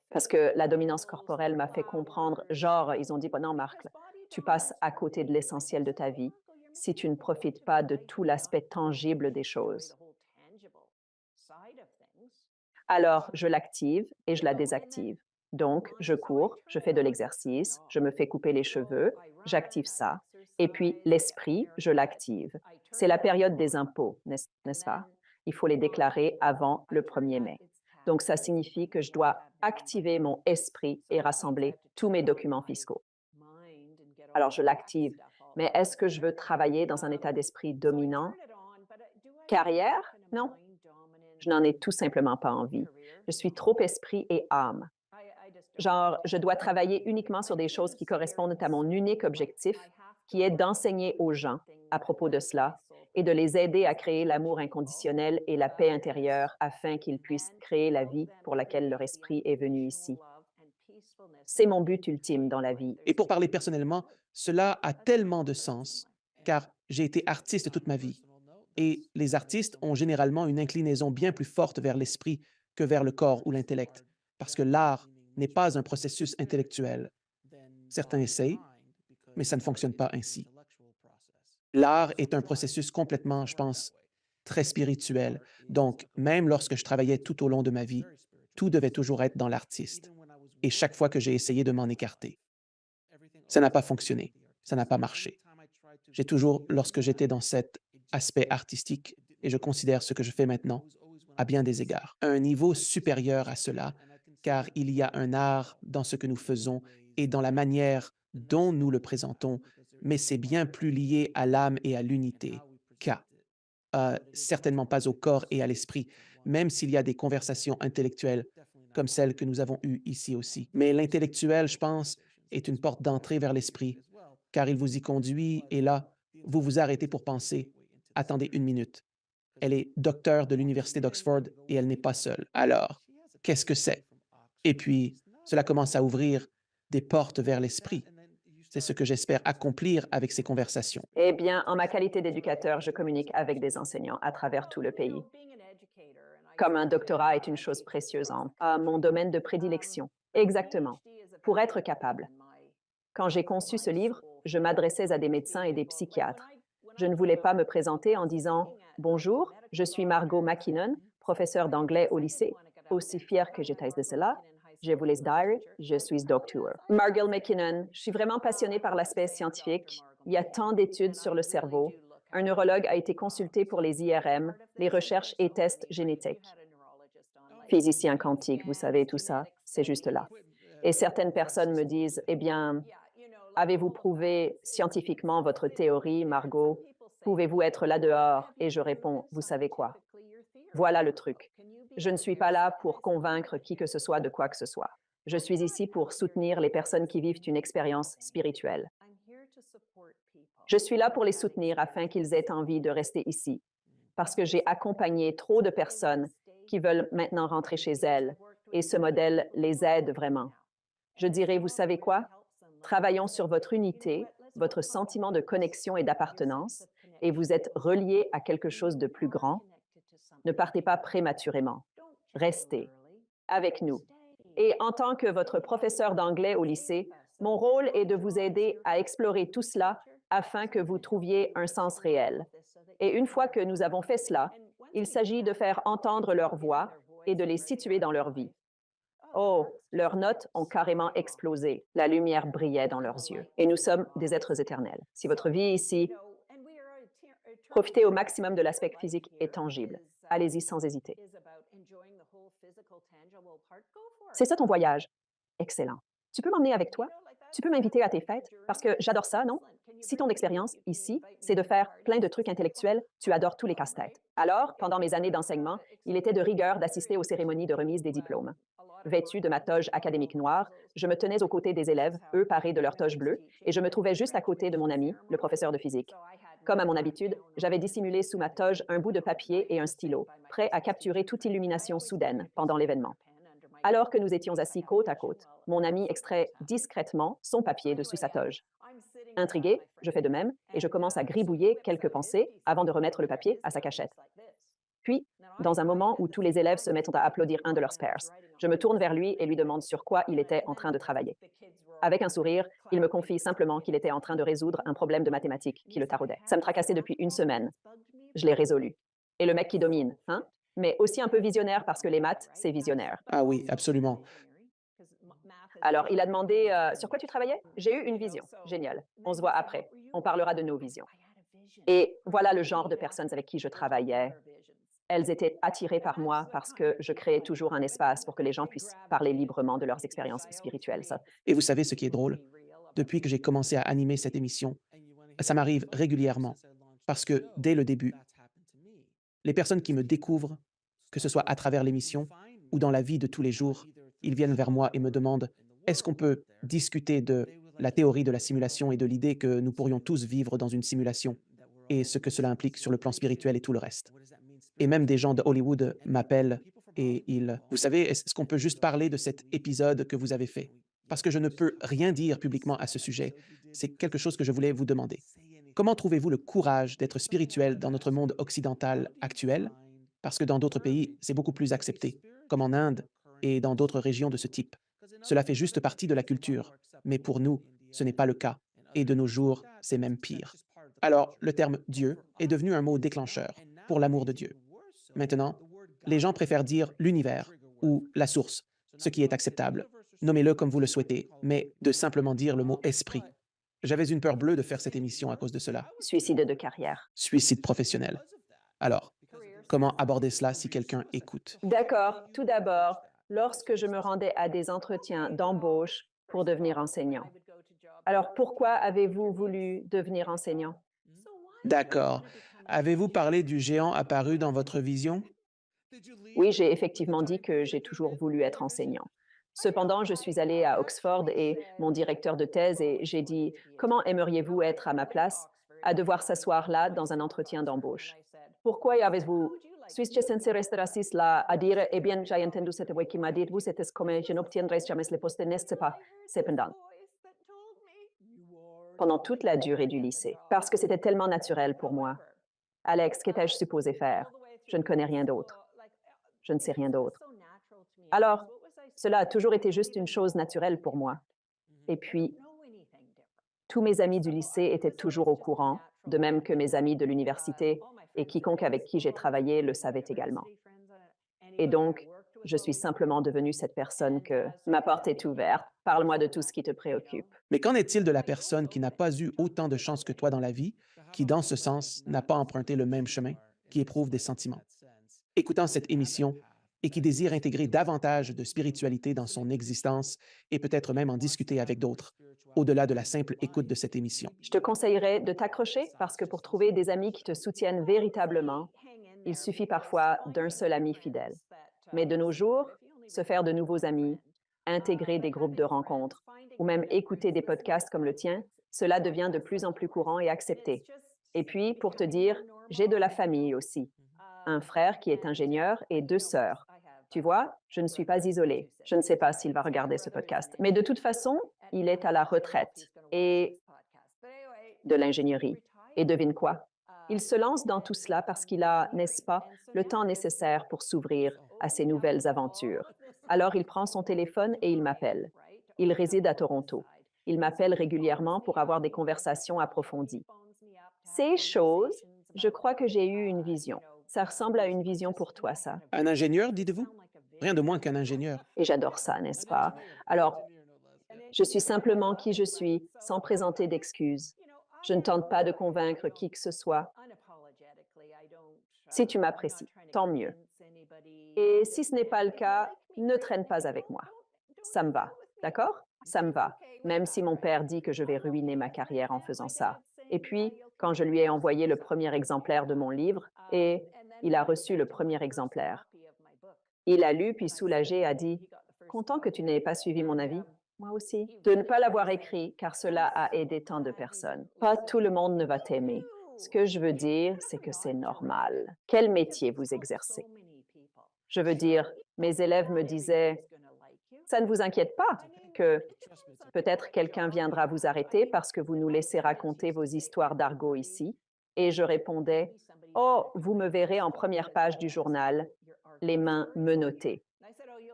Parce que la dominance corporelle m'a fait comprendre, genre, ils ont dit, bon, non, Marc, tu passes à côté de l'essentiel de ta vie si tu ne profites pas de tout l'aspect tangible des choses. Alors, je l'active et je la désactive. Donc, je cours, je fais de l'exercice, je me fais couper les cheveux, j'active ça. Et puis, l'esprit, je l'active. C'est la période des impôts, n'est-ce pas? Il faut les déclarer avant le 1er mai. Donc, ça signifie que je dois activer mon esprit et rassembler tous mes documents fiscaux. Alors, je l'active. Mais est-ce que je veux travailler dans un état d'esprit dominant? Carrière? Non, je n'en ai tout simplement pas envie. Je suis trop esprit et âme. Genre, je dois travailler uniquement sur des choses qui correspondent à mon unique objectif, qui est d'enseigner aux gens à propos de cela et de les aider à créer l'amour inconditionnel et la paix intérieure afin qu'ils puissent créer la vie pour laquelle leur esprit est venu ici. C'est mon but ultime dans la vie. Et pour parler personnellement, cela a tellement de sens, car J'ai été artiste toute ma vie et les artistes ont généralement une inclinaison bien plus forte vers l'esprit que vers le corps ou l'intellect, parce que l'art n'est pas un processus intellectuel. Certains essayent, mais ça ne fonctionne pas ainsi. L'art est un processus complètement, je pense, très spirituel. Donc, même lorsque je travaillais tout au long de ma vie, tout devait toujours être dans l'artiste. Et chaque fois que j'ai essayé de m'en écarter, ça n'a pas fonctionné, ça n'a pas marché. J'ai toujours, lorsque j'étais dans cet aspect artistique, et je considère ce que je fais maintenant, à bien des égards, un niveau supérieur à cela, car il y a un art dans ce que nous faisons et dans la manière dont nous le présentons, mais c'est bien plus lié à l'âme et à l'unité qu'à certainement pas au corps et à l'esprit, même s'il y a des conversations intellectuelles comme celles que nous avons eues ici aussi. Mais l'intellectuel, je pense, est une porte d'entrée vers l'esprit, car il vous y conduit et là, vous vous arrêtez pour penser. Attendez une minute. Elle est docteure de l'Université d'Oxford et elle n'est pas seule. Alors, qu'est-ce que c'est? Et puis, cela commence à ouvrir des portes vers l'esprit. C'est ce que j'espère accomplir avec ces conversations. Eh bien, en ma qualité d'éducateur, je communique avec des enseignants à travers tout le pays. Comme un doctorat est une chose précieuse à mon domaine de prédilection. Exactement. Pour être capable. Quand j'ai conçu ce livre, je m'adressais à des médecins et des psychiatres. Je ne voulais pas me présenter en disant Bonjour, je suis Margot McKinnon, professeure d'anglais au lycée. Aussi fière que j'étais de cela, je vous laisse dire, je suis docteur. Margot McKinnon, je suis vraiment passionnée par l'aspect scientifique. Il y a tant d'études sur le cerveau. Un neurologue a été consulté pour les IRM, les recherches et tests génétiques. Physicien quantique, vous savez, tout ça, c'est juste là. Et certaines personnes me disent, eh bien, avez-vous prouvé scientifiquement votre théorie, Margot? Pouvez-vous être là dehors? Et je réponds, vous savez quoi? Voilà le truc. Je ne suis pas là pour convaincre qui que ce soit de quoi que ce soit. Je suis ici pour soutenir les personnes qui vivent une expérience spirituelle. Je suis là pour les soutenir afin qu'ils aient envie de rester ici, parce que j'ai accompagné trop de personnes qui veulent maintenant rentrer chez elles, et ce modèle les aide vraiment. Je dirais, vous savez quoi? Travaillons sur votre unité, votre sentiment de connexion et d'appartenance, et vous êtes relié à quelque chose de plus grand. Ne partez pas prématurément. Restez avec nous. Et en tant que votre professeur d'anglais au lycée, mon rôle est de vous aider à explorer tout cela afin que vous trouviez un sens réel. Et une fois que nous avons fait cela, il s'agit de faire entendre leur voix et de les situer dans leur vie. Oh, leurs notes ont carrément explosé. La lumière brillait dans leurs yeux. Et nous sommes des êtres éternels. Si votre vie ici, profitez au maximum de l'aspect physique et tangible. Allez-y sans hésiter. C'est ça ton voyage. Excellent. Tu peux m'emmener avec toi? Tu peux m'inviter à tes fêtes? Parce que j'adore ça, non? Si ton expérience ici, c'est de faire plein de trucs intellectuels, tu adores tous les casse-têtes. Alors, pendant mes années d'enseignement, il était de rigueur d'assister aux cérémonies de remise des diplômes. Vêtue de ma toge académique noire, je me tenais aux côtés des élèves, eux parés de leur toge bleue, et je me trouvais juste à côté de mon ami, le professeur de physique. Comme à mon habitude, j'avais dissimulé sous ma toge un bout de papier et un stylo, prêt à capturer toute illumination soudaine pendant l'événement. Alors que nous étions assis côte à côte, mon ami extrait discrètement son papier de sous sa toge. Intrigué, je fais de même et je commence à gribouiller quelques pensées avant de remettre le papier à sa cachette. Puis, dans un moment où tous les élèves se mettent à applaudir un de leurs pairs, je me tourne vers lui et lui demande sur quoi il était en train de travailler. Avec un sourire, il me confie simplement qu'il était en train de résoudre un problème de mathématiques qui le taraudait. Ça me tracassait depuis une semaine. Je l'ai résolu. Et le mec qui domine, hein? Mais aussi un peu visionnaire parce que les maths, c'est visionnaire. Ah oui, absolument. Alors, il a demandé sur quoi tu travaillais? J'ai eu une vision. Génial. On se voit après. On parlera de nos visions. Et voilà le genre de personnes avec qui je travaillais. Elles étaient attirées par moi parce que je créais toujours un espace pour que les gens puissent parler librement de leurs expériences spirituelles. Ça. Et vous savez ce qui est drôle? Depuis que j'ai commencé à animer cette émission, ça m'arrive régulièrement parce que dès le début, les personnes qui me découvrent, que ce soit à travers l'émission ou dans la vie de tous les jours, ils viennent vers moi et me demandent, est-ce qu'on peut discuter de la théorie de la simulation et de l'idée que nous pourrions tous vivre dans une simulation et ce que cela implique sur le plan spirituel et tout le reste. Et même des gens de Hollywood m'appellent et ils, vous savez, est-ce qu'on peut juste parler de cet épisode que vous avez fait? Parce que je ne peux rien dire publiquement à ce sujet. C'est quelque chose que je voulais vous demander. Comment trouvez-vous le courage d'être spirituel dans notre monde occidental actuel? Parce que dans d'autres pays, c'est beaucoup plus accepté, comme en Inde et dans d'autres régions de ce type. Cela fait juste partie de la culture, mais pour nous, ce n'est pas le cas, et de nos jours, c'est même pire. Alors, le terme Dieu est devenu un mot déclencheur pour l'amour de Dieu. Maintenant, les gens préfèrent dire l'univers ou la source, ce qui est acceptable. Nommez-le comme vous le souhaitez, mais de simplement dire le mot esprit. J'avais une peur bleue de faire cette émission à cause de cela. Suicide de carrière. Suicide professionnel. Alors, comment aborder cela si quelqu'un écoute? D'accord. Tout d'abord, lorsque je me rendais à des entretiens d'embauche pour devenir enseignant. Alors, pourquoi avez-vous voulu devenir enseignant? D'accord. Avez-vous parlé du géant apparu dans votre vision? Oui, j'ai effectivement dit que j'ai toujours voulu être enseignant. Cependant, je suis allée à Oxford et mon directeur de thèse et j'ai dit, comment aimeriez-vous être à ma place à devoir s'asseoir là dans un entretien d'embauche? Pourquoi avez-vous Suisse sense resterasis là à dire, eh bien, j'ai entendu cette voix qui m'a dit, vous êtes comme je n'obtiendrai jamais le poste, n'est-ce pas? Cependant, pendant toute la durée du lycée, parce que c'était tellement naturel pour moi. Alex, qu'étais-je supposé faire? Je ne connais rien d'autre. Je ne sais rien d'autre. Alors, cela a toujours été juste une chose naturelle pour moi. Et puis, tous mes amis du lycée étaient toujours au courant, de même que mes amis de l'université, et quiconque avec qui j'ai travaillé le savait également. Et donc, je suis simplement devenue cette personne que ma porte est ouverte, parle-moi de tout ce qui te préoccupe. Mais qu'en est-il de la personne qui n'a pas eu autant de chance que toi dans la vie, qui, dans ce sens, n'a pas emprunté le même chemin, qui éprouve des sentiments? Écoutant cette émission et qui désire intégrer davantage de spiritualité dans son existence et peut-être même en discuter avec d'autres, au-delà de la simple écoute de cette émission. Je te conseillerais de t'accrocher parce que pour trouver des amis qui te soutiennent véritablement, il suffit parfois d'un seul ami fidèle. Mais de nos jours, se faire de nouveaux amis, intégrer des groupes de rencontres ou même écouter des podcasts comme le tien, cela devient de plus en plus courant et accepté. Et puis, pour te dire, j'ai de la famille aussi. Un frère qui est ingénieur et deux sœurs. Tu vois, je ne suis pas isolée. Je ne sais pas s'il va regarder ce podcast. Mais de toute façon, il est à la retraite et de l'ingénierie. Et devine quoi? Il se lance dans tout cela parce qu'il a, n'est-ce pas, le temps nécessaire pour s'ouvrir à ces nouvelles aventures. Alors il prend son téléphone et il m'appelle. Il réside à Toronto. Il m'appelle régulièrement pour avoir des conversations approfondies. Ces choses, je crois que j'ai eu une vision. Ça ressemble à une vision pour toi, ça. Un ingénieur, dites-vous? Rien de moins qu'un ingénieur. Et j'adore ça, n'est-ce pas? Alors, je suis simplement qui je suis, sans présenter d'excuses. Je ne tente pas de convaincre qui que ce soit. Si tu m'apprécies, tant mieux. Et si ce n'est pas le cas, ne traîne pas avec moi. Ça me va, d'accord? Ça me va, même si mon père dit que je vais ruiner ma carrière en faisant ça. Et puis, quand je lui ai envoyé le premier exemplaire de mon livre, et il a reçu le premier exemplaire. Il a lu, puis soulagé, a dit, content que tu n'aies pas suivi mon avis. Moi aussi. De ne pas l'avoir écrit, car cela a aidé tant de personnes. Pas tout le monde ne va t'aimer. Ce que je veux dire, c'est que c'est normal. Quel métier vous exercez? Je veux dire, mes élèves me disaient, ça ne vous inquiète pas que peut-être quelqu'un viendra vous arrêter parce que vous nous laissez raconter vos histoires d'argot ici. Et je répondais, oh, vous me verrez en première page du journal, les mains menottées.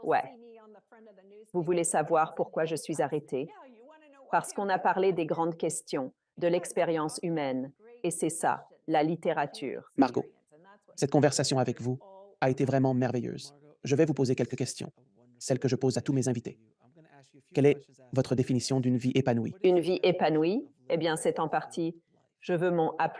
Ouais. Vous voulez savoir pourquoi je suis arrêtée? Parce qu'on a parlé des grandes questions, de l'expérience humaine. Et c'est ça, la littérature. Margot, cette conversation avec vous a été vraiment merveilleuse. Je vais vous poser quelques questions, celles que je pose à tous mes invités. Quelle est votre définition d'une vie épanouie? Une vie épanouie, eh bien, c'est en partie, je veux mon A+,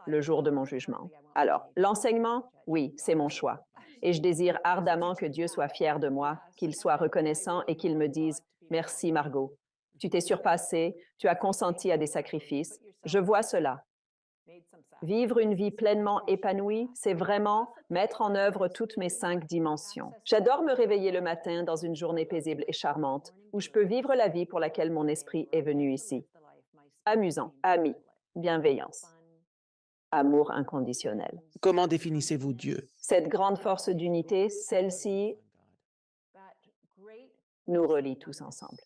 le jour de mon jugement. Alors, l'enseignement, oui, c'est mon choix. Et je désire ardemment que Dieu soit fier de moi, qu'il soit reconnaissant et qu'il me dise, merci Margot, tu t'es surpassée, tu as consenti à des sacrifices. Je vois cela. Vivre une vie pleinement épanouie, c'est vraiment mettre en œuvre toutes mes 5 dimensions. J'adore me réveiller le matin dans une journée paisible et charmante, où je peux vivre la vie pour laquelle mon esprit est venu ici. Amusant, ami, bienveillance, amour inconditionnel. Comment définissez-vous Dieu? Cette grande force d'unité, celle-ci nous relie tous ensemble.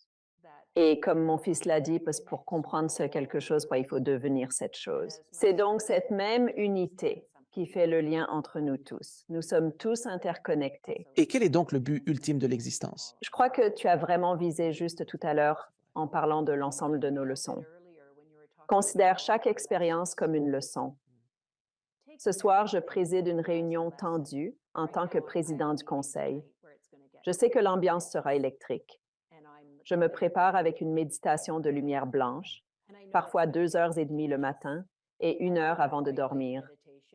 Et comme mon fils l'a dit, parce que pour comprendre ce quelque chose, il faut devenir cette chose. C'est donc cette même unité qui fait le lien entre nous tous. Nous sommes tous interconnectés. Et quel est donc le but ultime de l'existence? Je crois que tu as vraiment visé juste tout à l'heure en parlant de l'ensemble de nos leçons. Considère chaque expérience comme une leçon. Ce soir, je préside une réunion tendue en tant que président du conseil. Je sais que l'ambiance sera électrique. Je me prépare avec une méditation de lumière blanche, parfois 2 heures et demie le matin et 1 heure avant de dormir.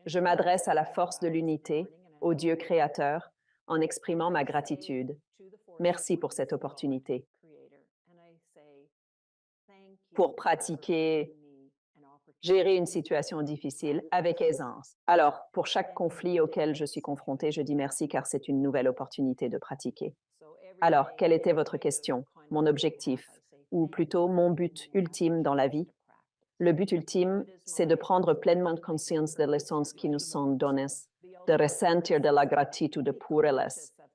Je m'adresse à la force de l'unité, au Dieu créateur, en exprimant ma gratitude. Merci pour cette opportunité. Pour pratiquer, gérer une situation difficile avec aisance. Alors, pour chaque conflit auquel je suis confrontée, je dis merci car c'est une nouvelle opportunité de pratiquer. Alors, quelle était votre question, mon objectif, ou plutôt mon but ultime dans la vie? Le but ultime, c'est de prendre pleinement conscience des leçons qui nous sont données, de ressentir de la gratitude pour elles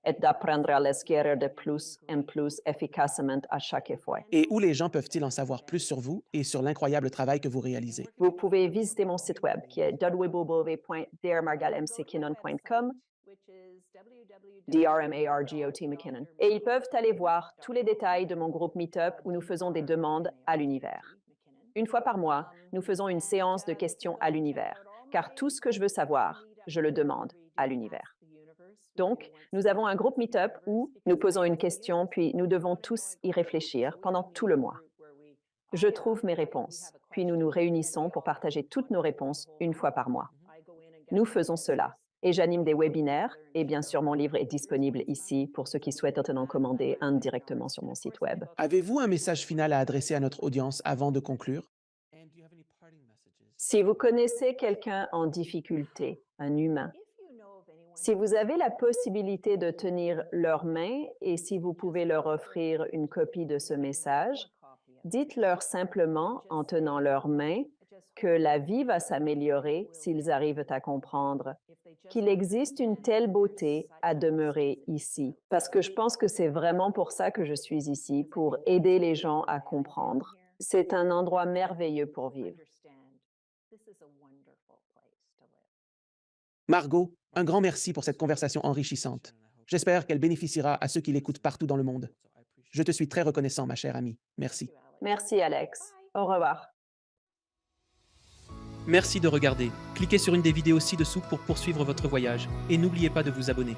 et d'apprendre à les guérir de plus en plus efficacement à chaque fois. Et où les gens peuvent-ils en savoir plus sur vous et sur l'incroyable travail que vous réalisez? Vous pouvez visiter mon site web qui est www.drmargalmckinnon.com, DRMARGOT Et ils peuvent aller voir tous les détails de mon groupe Meetup où nous faisons des demandes à l'univers. Une fois par mois, nous faisons une séance de questions à l'univers, car tout ce que je veux savoir, je le demande à l'univers. Donc, nous avons un groupe Meetup où nous posons une question, puis nous devons tous y réfléchir pendant tout le mois. Je trouve mes réponses, puis nous nous réunissons pour partager toutes nos réponses une fois par mois. Nous faisons cela, et j'anime des webinaires, et bien sûr, mon livre est disponible ici pour ceux qui souhaitent en commander un directement sur mon site web. Avez-vous un message final à adresser à notre audience avant de conclure? Si vous connaissez quelqu'un en difficulté, un humain, si vous avez la possibilité de tenir leur main et si vous pouvez leur offrir une copie de ce message, dites-leur simplement en tenant leur main que la vie va s'améliorer s'ils arrivent à comprendre qu'il existe une telle beauté à demeurer ici. Parce que je pense que c'est vraiment pour ça que je suis ici, pour aider les gens à comprendre. C'est un endroit merveilleux pour vivre. Margot, un grand merci pour cette conversation enrichissante. J'espère qu'elle bénéficiera à ceux qui l'écoutent partout dans le monde. Je te suis très reconnaissant, ma chère amie. Merci. Merci, Alex. Au revoir. Merci de regarder. Cliquez sur une des vidéos ci-dessous pour poursuivre votre voyage et n'oubliez pas de vous abonner.